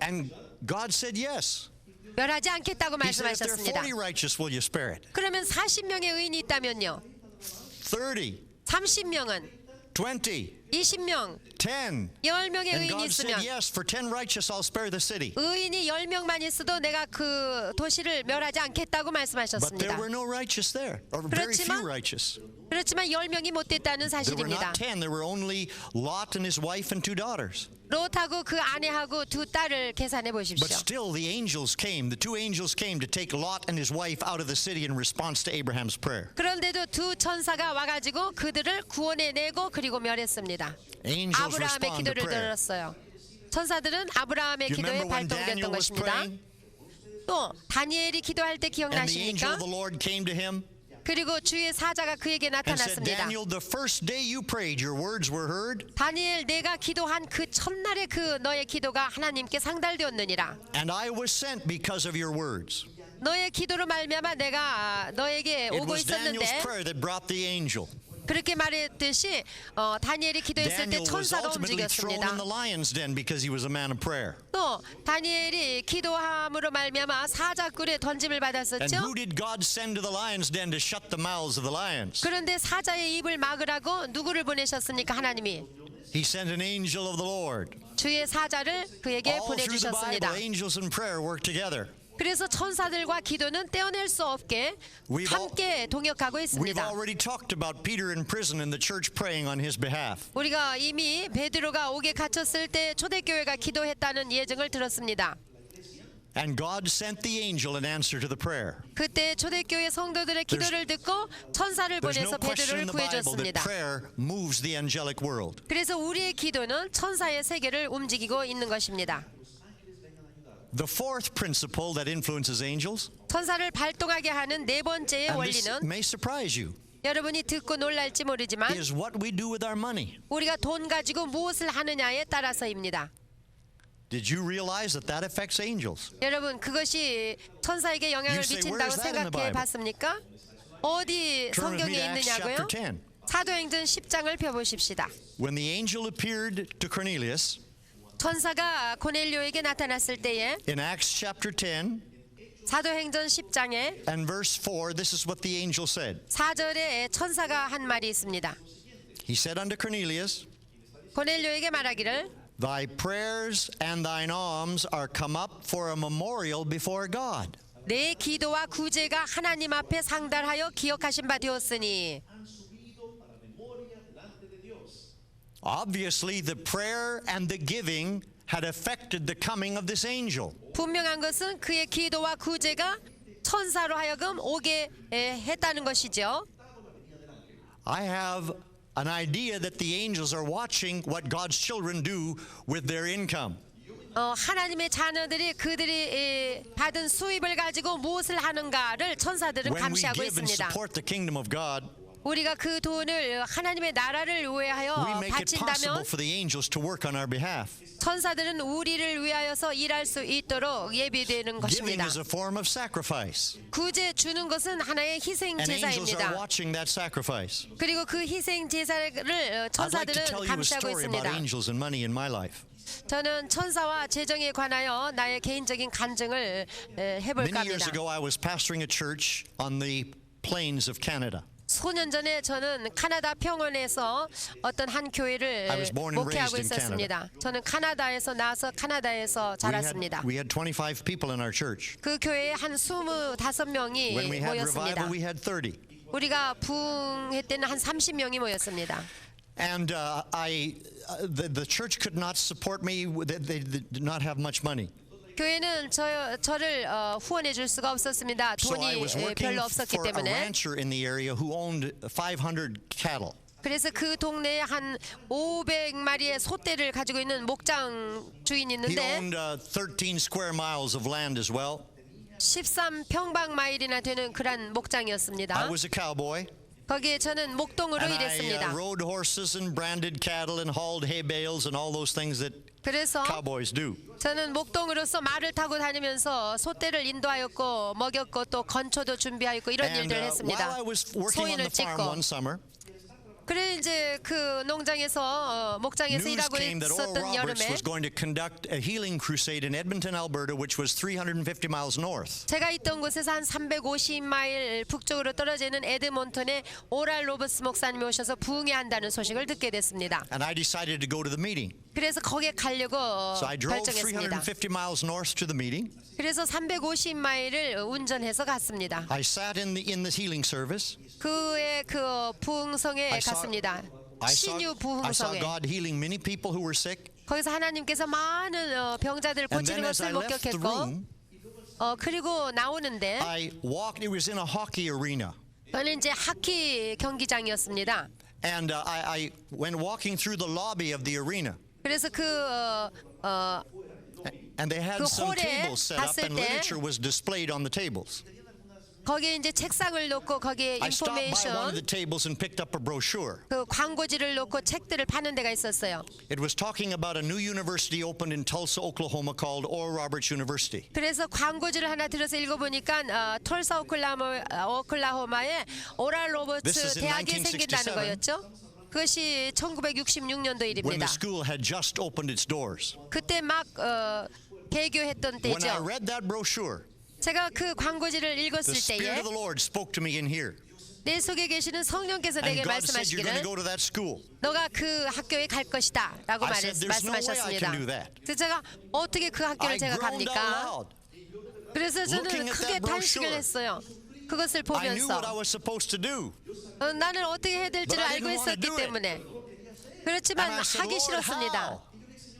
And God said yes. 멸하지 않겠다고 He said, if there are 말씀하셨습니다. 40 righteous, will you spare it? 그러면 40명의 의인이 있다면요? 30, 30명은 20, 20명, 10. 10명의 And 의인이 God said, 있으면 yes, for 10 righteous, I'll spare the city. 의인이 10명만 있어도 내가 그 도시를 멸하지 않겠다고 But there 말씀하셨습니다. were no righteous there, or very few 그렇지만 righteous. 그렇지만 10명이 못 됐다는 There were 사실입니다. not 10, there were only Lot and his wife and 2 daughters. 롯하고 그 아내하고 두 딸을 계산해 But 보십시오. still, the angels came, the 2 angels came to take Lot and his wife out of the city in response to Abraham's prayer. 그런데도 두 천사가 와가지고 그들을 구원해내고 그리고 멸했습니다. Angels 아브라함의 respond to 기도를 prayer. 들었어요. 천사들은 아브라함의 Do you 기도에 remember when 발동됐던 Daniel was 것입니다. praying 또 다니엘이 기도할 때 and the angel 기억나십니까? of the Lord came to him 그리고 주의 사자가 그에게 and said, 나타났습니다. Daniel, the first day you prayed, your words were heard, 다니엘, 내가 기도한 그 첫날에 그 너의 기도가 하나님께 상달되었느니라. and I was sent because of your words. 너의 기도로 말미암아 내가 너에게 It 오고 was Daniel's 있었는데 prayer that brought the angel. 그렇게 말했듯이 다니엘이 기도했을 때 Daniel was 천사가 ultimately thrown in 움직였습니다. the lion's den because he was a man of prayer. 또 다니엘이 기도함으로 말미암아 사자굴에 던짐을 And 받았었죠. who did God send to the lion's den to shut the mouths of the lions? 그런데 사자의 입을 막으라고 누구를 보내셨습니까? 하나님이 He sent an angel of the Lord. 주의 사자를 그에게 All through the 보내주셨습니다. Bible, angels and prayer work together. 그래서 천사들과 기도는 떼어낼 수 없게 We've 함께 동역하고 We've 있습니다. already talked about Peter in prison and the church praying on his behalf. 우리가 이미 베드로가 옥에 갇혔을 때 초대교회가 기도했다는 예증을 들었습니다. And God sent the angel in answer to the prayer. 그때 초대교회 성도들의 기도를 듣고 천사를 There's 보내서 no question 베드로를 in the Bible that 구해줬습니다. prayer moves the angelic world. 그래서 우리의 기도는 천사의 세계를 움직이고 있는 것입니다. The fourth principle that influences angels, 천사를 발동하게 하는 네 번째의 and this 원리는 may surprise you, 여러분이 듣고 놀랄지 모르지만 is what we do with our money. 우리가 돈 가지고 무엇을 하느냐에 따라서입니다. Did you realize that that affects angels? 여러분, 그것이 천사에게 영향을 You say, 미친다고 "Where is that in the 생각해 Bible?" 봤습니까? 어디 Turn with me 성경에 to Acts chapter 있느냐고요? 10. 사도행전 10장을 펴보십시다. When the angel appeared to Cornelius 천사가 고넬료에게 나타났을 때에 in Acts chapter 10 사도행전 10장에 and verse 4, this is what the angel said. 4절에 천사가 한 말이 있습니다. He said unto Cornelius, 고넬료에게 말하기를 Thy prayers and thine alms are come up for a memorial before God. 내 기도와 구제가 하나님 앞에 상달하여 기억하신 바 되었으니. Obviously, the prayer and the giving had affected the coming of this angel. 분명한 것은 그의 기도와 구제가 천사로 하여금 오게 했다는 것이죠. I have an idea that the angels are watching what God's children do with their income. 하나님의 자녀들이 그들이 받은 수입을 가지고 무엇을 하는가를 천사들은 When we 감시하고 give and 있습니다. support the kingdom of God, 우리가 그 돈을 하나님의 나라를 we 위하여 make it possible 바친다면 for the angels to work on our behalf. 천사들은 우리를 위하여서 일할 수 있도록 예비되는 Giving 것입니다. is a form of sacrifice. 구제 주는 것은 하나의 희생 And angels are 제사입니다. watching that sacrifice. 그리고 그 희생 제사를 I'd like to 천사들은 tell you a 감시하고 story about 있습니다. angels and money in my life. 저는 천사와 재정에 관하여 나의 개인적인 간증을 해볼까 Many years 합니다. ago, I was pastoring a church on the plains of Canada. 수년 전에 저는 카나다 평원에서 어떤 한 교회를 I was born and 목회하고 raised in 있었습니다. 저는 카나다에서 나서 카나다에서 자랐습니다. We had 25 people in our church. 그 교회에 한 25명이 When we had 모였습니다. revival, we had 30. 우리가 부흥회 때는 한 30명이 모였습니다. And the church could not support me. They did not have much money. 교회는 저를 후원해 줄 수가 없었습니다. So I 돈이 was working 별로 없었기 for a 때문에. rancher in the area who owned 500 cattle. 그래서 그 동네에 한 500마리의 소떼를 가지고 있는 목장 주인이 He 있는데 owned 13 square miles of land as well. 13평방 마일이나 되는 그런 목장이었습니다. I was a cowboy. 거기에 저는 목동으로 And I 일했습니다. rode horses and branded cattle and hauled hay bales and all those things that 그래서 cowboys do. 저는 목동으로서 말을 타고 다니면서 소떼를 인도하였고 먹였고 또 건초도 준비하였고 이런 And 일들을 while 했습니다. I was working on 소인을 the farm 찍고. one summer, 그래 이제 그 농장에서 목장에서 news 일하고 came that Oral 있었던 Roberts 여름에 was going to conduct a healing crusade in Edmonton, Alberta, which was 350 miles north. 제가 있던 곳에서 한 350마일 북쪽으로 떨어지는 에드몬턴에 오랄 로버스 목사님이 오셔서 부흥회한다는 소식을 듣게 됐습니다. And I decided to go to the meeting. 그래서 거기에 가려고 So I drove 결정했습니다. 350 miles north to the meeting. 그래서 350마일을 운전해서 갔습니다. I sat in the healing service. 그의 그 부흥성에 I saw- 갔습니다. I 신유 saw 부흥성에. God healing many people who were sick. 거기서 하나님께서 많은 병자들을 And then 고치는 as I 것을 left the 목격했고 room, 그리고 나오는데 I walked. It was in a hockey arena. 저는 이제 하키 경기장이었습니다. And I went walking through the lobby of the arena. 그래서 And they had 그 some 홀에 tables set up 갔을 and 때 literature was displayed on the tables. 거기에 이제 책상을 놓고 거기에 I stopped by one of 인포메이션 the tables and picked up a brochure. 그 광고지를 놓고 책들을 파는 데가 있었어요. It was talking about a new university opened in Tulsa, Oklahoma called Oral Roberts University. 그래서 광고지를 하나 들어서 읽어보니까 톨사 오클라호마에 오랄 This is 로버츠 in 대학이 1967. 생긴다는 거였죠. 그것이 1966년도 When 일입니다. the school had just opened its doors. 그때 막 개교했던 When I 때죠. read that brochure, 제가 그 광고지를 the 읽었을 Spirit 때에 of the Lord spoke to me in here. 내 속에 계시는 성령께서 내게 And God said, you're going to 말씀하시기를 go to that school. 너가 그 학교에 갈 것이다 라고 I said, "There's no way I 말씀하셨습니다. can do that." 그래서 제가 어떻게 그 학교를 I 제가 groaned out 갑니까? loud. 그래서 저는 looking at 크게 that 탄식을 brochure. 했어요. 그것을 I knew what I 보면서 was supposed to do. 나는 어떻게 해야 될지를 But I 알고 didn't wanna 있었기 do it. 때문에 그렇지만 And I said, 하기 "Lord, 싫었습니다. how?"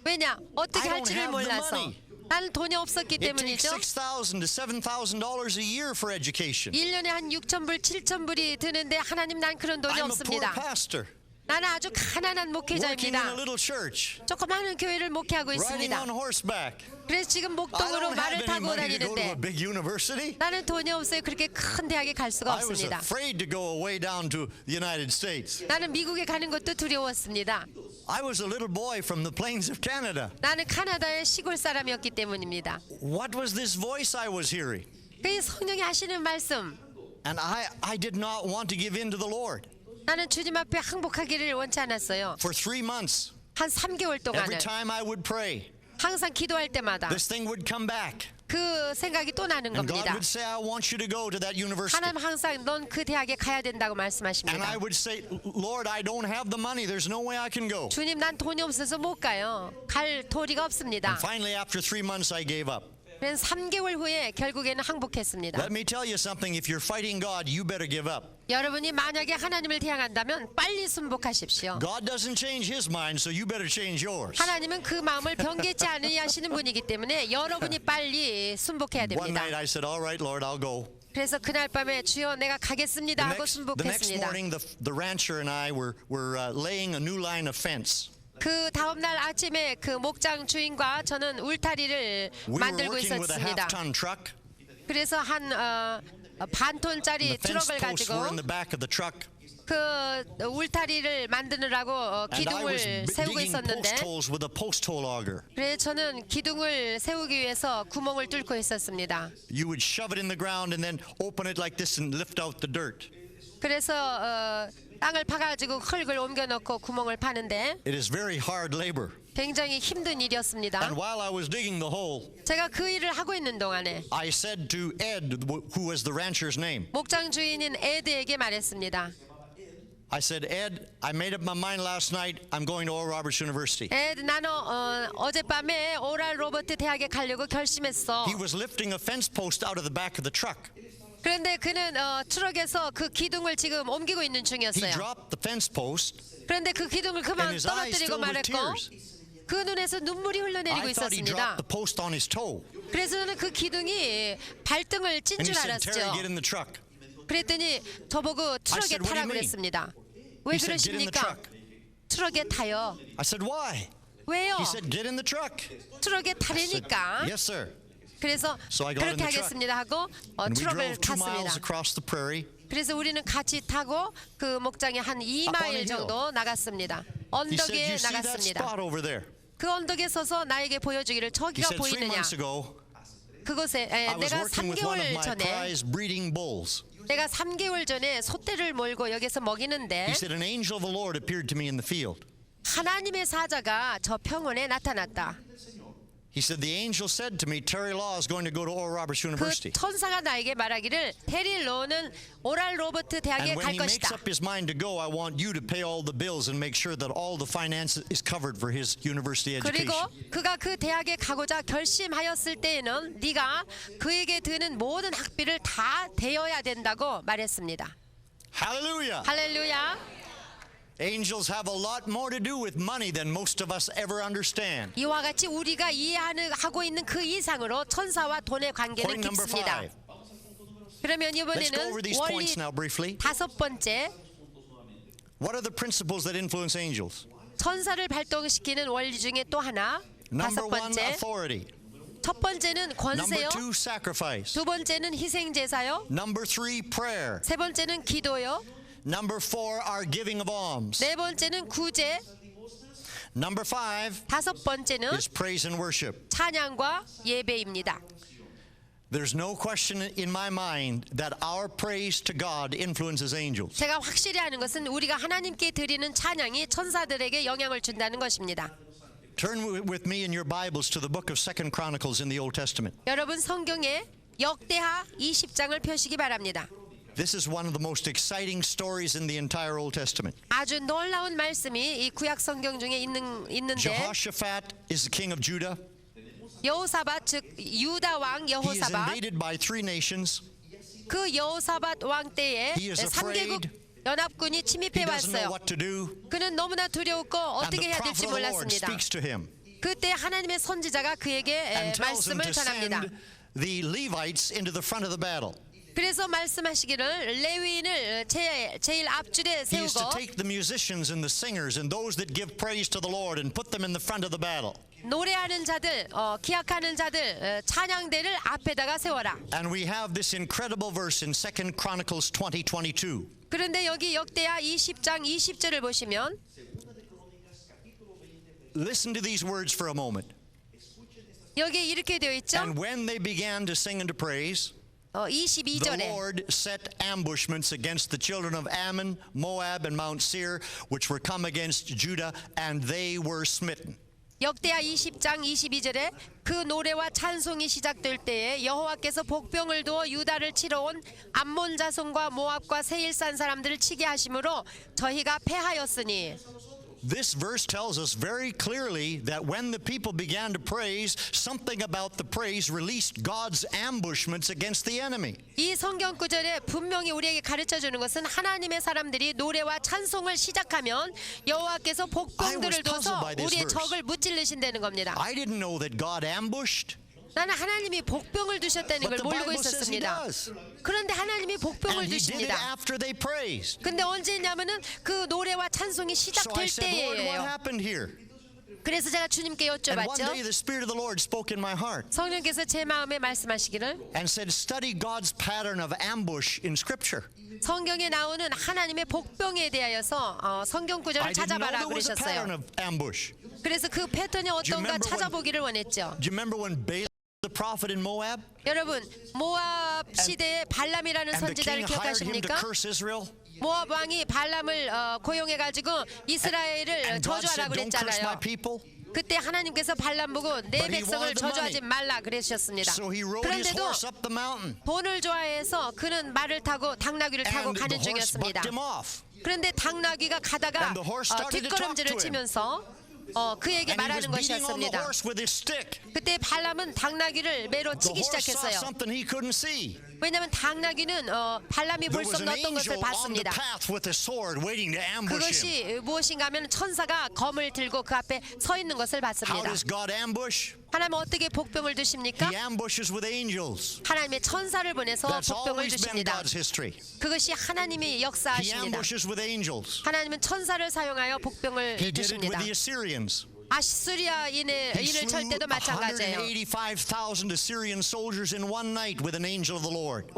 왜냐? 어떻게 I don't 할지를 have the 몰라서 money. 나는 돈이 없었기 It takes 때문이죠. $6,000 to $7,000 a year for education. 1년에 한 6,000불, 7,000불이 드는데 하나님 난 그런 돈이 I'm a poor 없습니다. pastor 나는 아주 가난한 working in a 목회자입니다. little church, 조그마한 교회를 목회하고 riding 있습니다. on horseback. 그래서 지금 I 목동으로 don't have 말을 any 타고 money to go to a 다니는데 big university. 나는 돈이 없어요. 그렇게 큰 대학에 갈 수가 I was 없습니다. afraid to go away down to the United States. 나는 미국에 가는 것도 두려웠습니다. I was a little boy from the plains of Canada. 나는 카나다의 시골 사람이었기 때문입니다. What was this voice I was hearing? 그 성령이 하시는 말씀, And I did not want to give in to the Lord. 나는 주님 앞에 항복하기를 원치 않았어요. For 3 months, 한 3개월 every 동안을 time I would pray, 항상 기도할 때마다 this thing would come back. 그 생각이 또 나는 And God 겁니다. would say, I want you to go to that university. 하나님 항상 넌 그 대학에 가야 된다고 And I 말씀하십니다. would say, Lord, I don't have the money. There's no way I can go. 주님 난 돈이 없어서 못 가요. 갈 도리가 없습니다. Finally, after 3 months, I gave up. 그래서 3개월 후에 결국에는 항복했습니다. Let me tell you something. If you're fighting God, you better give up. 여러분이 만약에 하나님을 대항한다면 빨리 순복하십시오. God doesn't change his mind, so you better change yours. 하나님은 그 마음을 변개치 않으시는 분이기 때문에 여러분이 빨리 순복해야 One 됩니다. night I said, all right, Lord, I'll go. 그래서 그날 밤에 주여 내가 가겠습니다 하고 The next 순복했습니다. morning, the rancher and I were laying a new line of fence. 그 다음 날 아침에 그 목장 주인과 저는 울타리를 We were 만들고 working with a 있었습니다. half-ton truck. 그래서 한 반톤짜리 The fence 트럭을 posts 가지고 were in the back of the truck. 그 울타리를 만드느라고 And I was 기둥을 세우고 digging 있었는데 post holes with a post hole auger. 그래서 저는 기둥을 세우기 위해서 구멍을 뚫고 있었습니다. You would shove it in the ground and then open it like this and lift out the dirt. 그래서 땅을 파가지고 흙을 옮겨놓고 구멍을 파는데 It is very hard labor. 굉장히 힘든 일이었습니다. And while I was digging the hole, 제가 그 일을 하고 있는 동안에 I said to Ed, who was the rancher's name, 목장 주인인 에드에게 말했습니다. I said, Ed, I made up my mind last night. I'm going to Oral Roberts University. 에드 나는 어젯밤에 오랄 로버트 대학에 가려고 결심했어. He was lifting a fence post out of the back of the truck. 그런데 그는 트럭에서 그 기둥을 지금 옮기고 있는 He 중이었어요. dropped the fence post, 그런데 그 기둥을 and 그만 his eyes 떨어뜨리고 filled with 말했고 tears. 그 눈에서 눈물이 흘러내리고 I thought he 있었습니다. dropped the post on his toe. 그래서 저는 그 기둥이 발등을 찐 And he 줄 said, Terry, 알았죠. get in the truck. 그랬더니 저보고 트럭에 said, "What do you 타라고 mean?" 그랬습니다. 왜 He said, "Get in the 그러십니까? truck." 트럭에 타요. I said, "Why?" 왜요? He said, "Get in the truck." 트럭에 I said, 타려니까. "Yes, sir." 그래서 So I got in 그렇게 the truck. 하겠습니다 하고 And we 트럭을 drove 2 miles 탔습니다. across the prairie. 그래서 우리는 같이 타고 그 목장에 한 Up on a 2마일 hill. 정도 나갔습니다. He said, 언덕에 "You see that 나갔습니다. spot over there?" 그 언덕에 서서 나에게 보여주기를 He 저기가 said, 3 보이느냐. months ago, 그곳에 I was 내가 working with one of 3개월 my 전에 prize breeding bulls. 내가 3개월 전에 소떼를 몰고 여기서 먹이는데 He said, "An angel of the Lord appeared to me in the field." 하나님의 사자가 저 평원에 나타났다. He said, "The angel said to me, Terry Law is going to go to Oral Roberts 그 University. 천사가 나에게 말하기를 테리 로는 오랄 로버트 대학에 And when 갈 he makes 것이다. up his mind to go, I want you to pay all the bills and make sure that all the finance is covered for his university 그리고 education." 그가 그 대학에 가고자 결심하였을 때에는 네가 그에게 드는 모든 학비를 다 대어야 된다고 말했습니다. Hallelujah. 할렐루야. Angels have a lot more to do with money than most of us ever understand. 이와 같이 우리가 이해하고 있는 그 이상으로 천사와 돈의 관계는 Point number 깊습니다. 5. 그러면 Let's go over 이번에는 these 원리 points now briefly. 5번째 What are the principles that influence angels? 천사를 발동시키는 원리 중에 또 하나 Number 1, 5번째 authority. 첫 번째는 Number 권세요. 2, sacrifice. 두 번째는 희생제사요. Number 3, prayer. 세 번째는 기도요. Number 4, our giving of alms. 네 번째는 구제. Number 5 다섯 번째는 is praise and worship. 찬양과 예배입니다. There's no question in my mind that our praise to God influences angels. 제가 확실히 아는 것은 우리가 하나님께 드리는 찬양이 천사들에게 영향을 준다는 것입니다. Turn with me in your Bibles to the book of 2 Chronicles in the Old Testament. 여러분 성경에 역대하 20장을 펴시기 바랍니다. This is one of the most exciting stories in the entire Old Testament. 아주 놀라운 말씀이 이 구약 성경 중에 있는데 Jehoshaphat is the king of Judah. 여호사밧 즉 유다 왕 He is 여호사밧 invaded by 3 nations. 그 여호사밧 왕 때에 He is 3개국 afraid. 연합군이 He 침입해 doesn't know 왔어요. what to do. 그는 너무나 두려웠고 And 어떻게 the 해야 prophet 될지 of the Lord 몰랐습니다. speaks to him 그때 하나님의 선지자가 그에게 and tells him 말씀을 to 전합니다. send the Levites into the front of the battle. 그래서 말씀하시기를 레위인을 제일 앞줄에 He is to 세우고 take the musicians and the singers and those that give praise to the Lord and put them in the front of the battle. 노래하는 자들, 기악하는 자들, 찬양대를 앞에다가 세워라. And we have this incredible verse in 2 Chronicles 20:22. 그런데 여기 역대하 20장 20절을 보시면 Listen to these words for a moment. 여기 이렇게 되어 있죠. And when they began to sing and to praise, the 22절에 Lord set ambushments against the children of Ammon, Moab, and Mount Seir, which were come against Judah, and they were smitten. 역대하 20장 22절에 그 노래와 찬송이 시작될 때에 여호와께서 복병을 두어 유다를 치러 온 암몬 자손과 모압과 세일산 사람들을 치게 하심으로 저희가 패하였으니. This verse tells us very clearly that when the people began to praise, something about the praise released God's ambushments against the enemy. 이 성경 구절에 분명히 우리에게 가르쳐 주는 것은 하나님의 사람들이 노래와 찬송을 시작하면 여호와께서 복병들을 둬서 우리의 적을 무찔르신다는 겁니다. I didn't know that God ambushed. 나는 하나님이 복병을 두셨다는 But 걸 the 모르고 Bible says he 있었습니다. does. 그런데 하나님이 복병을 And he did it 두십니다. after they praised. 근데 언제냐면은 그 노래와 찬송이 So 시작될 I said, Lord, what 때예요. happened here? 그래서 제가 주님께 And one 여쭤봤죠. day the Spirit of the Lord spoke in my heart 성령께서 제 마음에 말씀하시기를 and said, study God's pattern of ambush in Scripture. 성경에 나오는 하나님의 복병에 대하여서 성경 I 구절을 didn't know 찾아봐라 there was a pattern 그러셨어요. of ambush. 그래서 그 패턴이 어떤가 remember 찾아보기를 원했죠. Do you remember when Balaam the prophet in Moab 여러분 모압 시대의 발람이라는 and the 선지자를 king hired him to 기억하십니까? curse Israel? 모압 왕이 발람을 고용해가지고 이스라엘을 And God 저주하라 said, don't curse my 그랬잖아요. people. 그때 하나님께서 발람 보고 내 But he 백성을 wanted the 저주하지 money. 말라 그러셨습니다. So he rode his 그런데도 horse up the mountain 돈을 좋아해서 그는 말을 타고 당나귀를 타고 and the 가는 horse 중이었습니다. bucked him off. 그런데 당나귀가 가다가 And the horse started to talk 뒷걸음질을 to him. 치면서 그에게 And he was 말하는 beating on the 것이었습니다. horse with his stick. 그때 발람은 당나귀를 매로 The 치기 horse saw 시작했어요. something he couldn't see. 왜냐하면 당나귀는 발람이 볼 There 수 was 없는 an 어떤 것을 angel on the 봤습니다. path with a sword waiting to ambush him. 그것이 무엇인가 하면 천사가 검을 들고 그 앞에 서 있는 것을 How 봤습니다. does God ambush? 하나님은 어떻게 복병을 주십니까? He ambushes with angels. 하나님의 천사를 보내서 That's 복병을 always been 주십니다. God's history. 그것이 하나님이 He 역사하십니다. ambushes with angels. 하나님은 천사를 사용하여 복병을 He did it with 주십니다. the Assyrians. 아시리아인을 He slew 칠 때도 마찬가지예요. 185,000 Assyrian soldiers in one night with an angel of the Lord.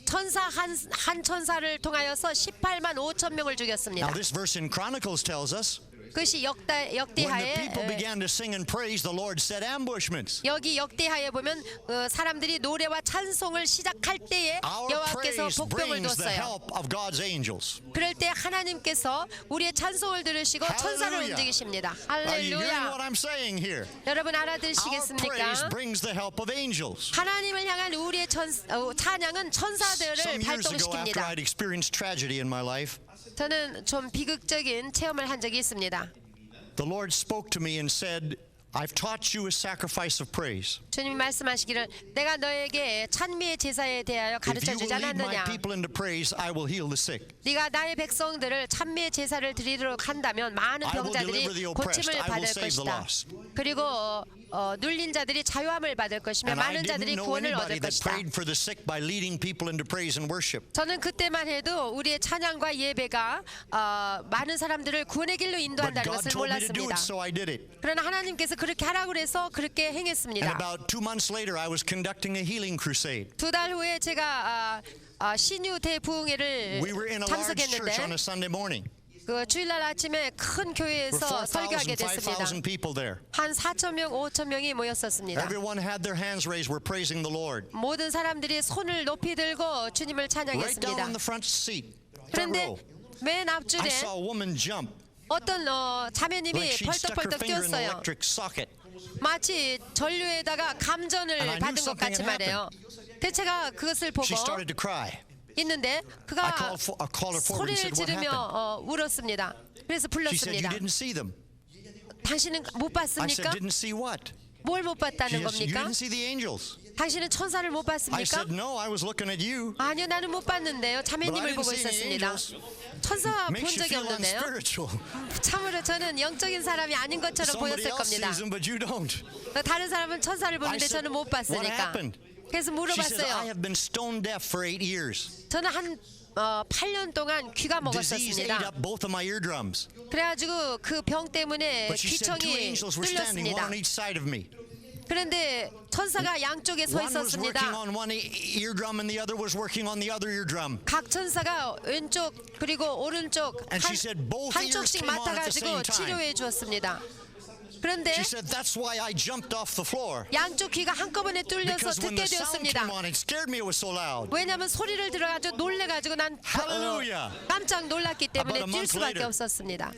천사 한 천사를 통하여서 18만 5천 명을 죽였습니다. Now this verse in Chronicles tells us 그것이 when the 역대하에 people began to sing and praise, the Lord set ambushments. 여기 역대하에 보면 사람들이 노래와 찬송을 시작할 때에 Our 여호와께서 praise 복병을 brings the 뒀어요. help of God's angels. 그럴 때 하나님께서 우리의 찬송을 들으시고 천사를 Hallelujah. 움직이십니다. Are you hearing 할렐루야. what I'm saying here? 여러분 Our praise 알아들으시겠습니까? brings the help of angels. 하나님을 향한 우리의 찬양은 천사들을 Some years ago, after 발동시킵니다. I'd experienced tragedy in my life, 저는 좀 비극적인 체험을 한 적이 있습니다. the Lord spoke to me and said, I've taught you a sacrifice of praise. 주님이 말씀하시기를 내가 너에게 찬미의 제사에 대하여 If 가르쳐 you 주지 will lead my 않았느냐. people into praise, I will heal the sick. 네가 나의 백성들을 찬미의 제사를 드리도록 한다면 많은 I will 병자들이 deliver the oppressed. 고침을 I will 받을 save the 것이다. lost. 그리고 눌린 자들이 자유함을 받을 것이며 And I 많은 didn't 자들이 know 구원을 anybody 얻을 that 것이다. prayed for the sick by leading people into praise and worship. 저는 그때만 해도 우리의 찬양과 예배가 많은 사람들을 구원의 길로 But 인도한다는 God 것을 told me to do 몰랐습니다. it, so I did it. 그러나 하나님께서 그렇게 하라고 그래서 그렇게 And 행했습니다. about 2 months later, I was conducting a healing crusade. 2달 후에 제가 신유 대부흥회를 We were in a large church on 참석했는데 a Sunday morning. 그 주일날 아침에 큰 There 교회에서 were 설교하게 4,000, 됐습니다. 5,000 people there. 한 4,000명, 5,000명이 모였었습니다. Everyone had their hands raised. We're praising the Lord. 모든 사람들이 손을 높이 들고 주님을 Right down 찬양했습니다. on the front seat, front 그런데 row, 맨 I 앞줄에 saw a woman jump 어떤 like 자매님이 she'd stuck her 펄떡펄떡 finger in the 뛰었어요. electric socket. 마치 전류에다가 And I 감전을 knew 받은 것 something 같이 had 말해요. 대체가 그것을 보고 She started to cry. 있는데 I 그가 called her forward and 소리를 said, what happened? 지르며 울었습니다. 그래서 She said, you 불렀습니다. didn't see them. 당신은 못 I said, 봤습니까? didn't see what? 뭘 못 She 봤다는 said, you 겁니까? didn't see the angels. 당신은 천사를 못 I 봤습니까? said, no, I was looking at you. 아니요, 나는 못 봤는데요. But I 자매님을 didn't 보고 see any 있었습니다. angels. 천사 본 Makes you 적이 feel 없는데요. unspiritual. 참으로 저는 영적인 사람이 아닌 것처럼 Somebody 보였을 else 겁니다. sees them, but you don't. 다른 사람은 천사를 I 보는데 said, 저는 못 what 봤으니까. happened? 그래서 She says, I 물어봤어요. have been stone deaf for 8 years. 저는 한 8년 동안 귀가 Disease ate 먹었었습니다. up both of my eardrums. 그래가지고 그 병 때문에 But she said two 귀청이 angels were standing, one 뚫렸습니다. on each side of me. 그런데 천사가 양쪽에 서 One was working 있었습니다. on one eardrum and the other was working on the other eardrum. 각 천사가 왼쪽 그리고 오른쪽 And she said both ears 한쪽씩 came on at the 맡아가지고 same time. 치료해 주었습니다. 그런데 She said, that's why I jumped off the floor. 양쪽 귀가 한꺼번에 뚫려서 Because when 듣게 the sound 되었습니다. came on, it scared me. It was so loud. 왜냐하면 소리를 들어가지고 놀래가지고 난 Hallelujah. 깜짝 놀랐기 때문에 About a 뛸 month 수밖에 later, 없었습니다.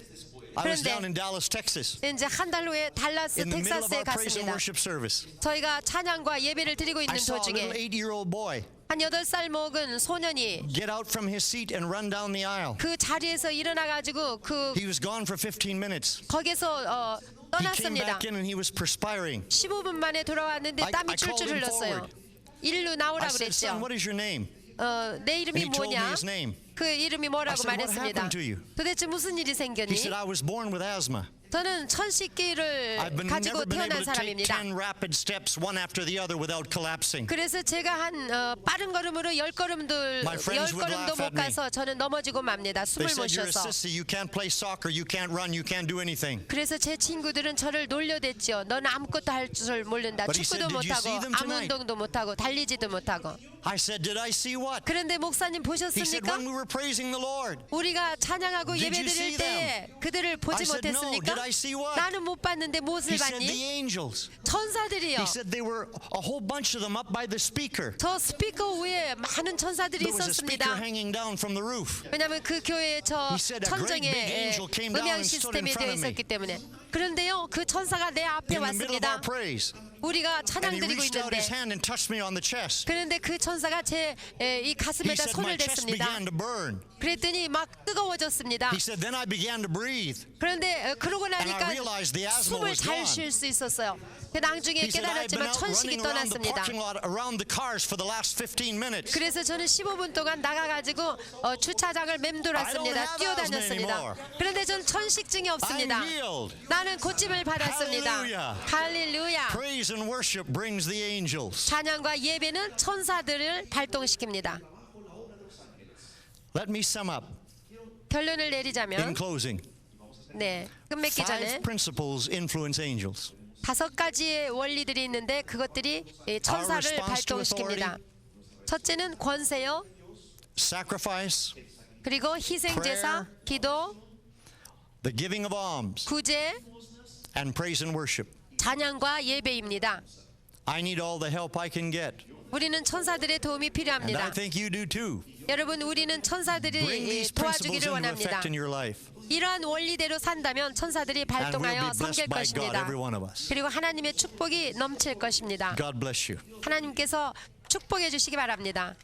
I was down 그런데 in Dallas, Texas, 이제 한 달 후에 달라스 in the middle of 텍사스에 our praise and 갔습니다. worship service. 저희가 찬양과 예배를 드리고 I 있는 saw a little 도중에 8-year-old boy 한 8살 먹은 소년이 get out from his seat and run down the aisle. 그 자리에서 일어나가지고 그 He was gone for 15 minutes. 거기서 He came 떠났습니다. back in and he was perspiring. 15분 만에 돌아왔는데 I 땀이 called 줄줄 him 흘렀어요. forward. 일로 I 나오라 said, son, 그랬죠. what is your name? 내 And 이름이 he told me 뭐냐? his name. 그 이름이 I 뭐라고 said, what 말했습니다. happened to you? 도대체 무슨 일이 He 생겼니? said, I was born with asthma. 저는 천식기를 I've 가지고 never been able 태어난 to take 사람입니다. 10 rapid steps one after the other without collapsing. 그래서 제가 한 빠른 걸음으로 10걸음도 My friends would laugh 못 at me. 가서 저는 넘어지고 맙니다. They 숨을 못 said, you're a 쉬어서. sissy. You can't play soccer. You can't run. You can't do anything. 그래서 제 친구들은 저를 놀려댔죠. 너는 아무것도 할 줄 모른다. But he 축구도 said, "Did you 못하고 see them 아무 tonight?" 운동도 못하고 달리지도 못하고. I said, did I see what? 그런데 목사님 He said, 보셨습니까? when we were praising the Lord. 우리가 찬양하고 Did you 예배드릴 see 때에 그들을 보지 I said, no. 못했습니까? Did I see what? 나는 못 봤는데 무엇을 He said, 봤니? the angels. 천사들이요. He said they were a whole bunch of them up by the speaker. 저 스피커 위에 많은 천사들이 There was a speaker 있었습니다. hanging down from the roof. 왜냐하면 그 교회에 저 He said a great big 천정에 angel came down 음향 and stood in 시스템이 되어 front of me. 있었기 때문에. 그런데요, 그 천사가 내 앞에 In the middle of our 왔습니다. praise. 우리가 찬양 And he 드리고 reached out his 있는데, hand and touched me on the chest. 그런데 그 천사가 제 이 He 가슴에다 said my 손을 chest 댔습니다. began to burn. 그랬더니 막 뜨거워졌습니다. He said then I began to breathe. 그런데 그러고 And I 나니까 realized the asthma 숨을 was 잘 gone. 쉴 수 있었어요. 그 나중에 He said, I've been 깨달았지만 out 천식이 running around the 떠났습니다. parking lot around the cars for the last 15 minutes. 그래서 저는 15분 동안 나가가지고 주차장을 I don't 맴돌았습니다. have 뛰어다녔습니다. asthma 그런데 전 천식증이 없습니다. I'm healed. 나는 고침을 받았습니다. Hallelujah. 할렐루야. Praise and worship brings the angels. 찬양과 예배는 천사들을 발동시킵니다. Let me sum up 결론을 in 내리자면 closing. 네, 끝맺기 전에 Five principles influence angels. 5가지의 원리들이 있는데 그것들이 천사를 response to 발동시킵니다. 첫째는 권세요. Sacrifice, 그리고 희생제사, prayer. 기도, the giving of alms, 구제, and praise and worship. 찬양과 예배입니다. I need all the help I can get. 우리는 천사들의 도움이 And I 필요합니다. think you do too. 여러분, 우리는 Bring 천사들이 these principles 도와주기를 into 원합니다. effect in your life. 이러한 원리대로 산다면 천사들이 And we'll 발동하여 be blessed 섬길 by God, 것입니다. every one of us. 그리고 하나님의 축복이 넘칠 것입니다. God bless you. 하나님께서 축복해 주시기 바랍니다.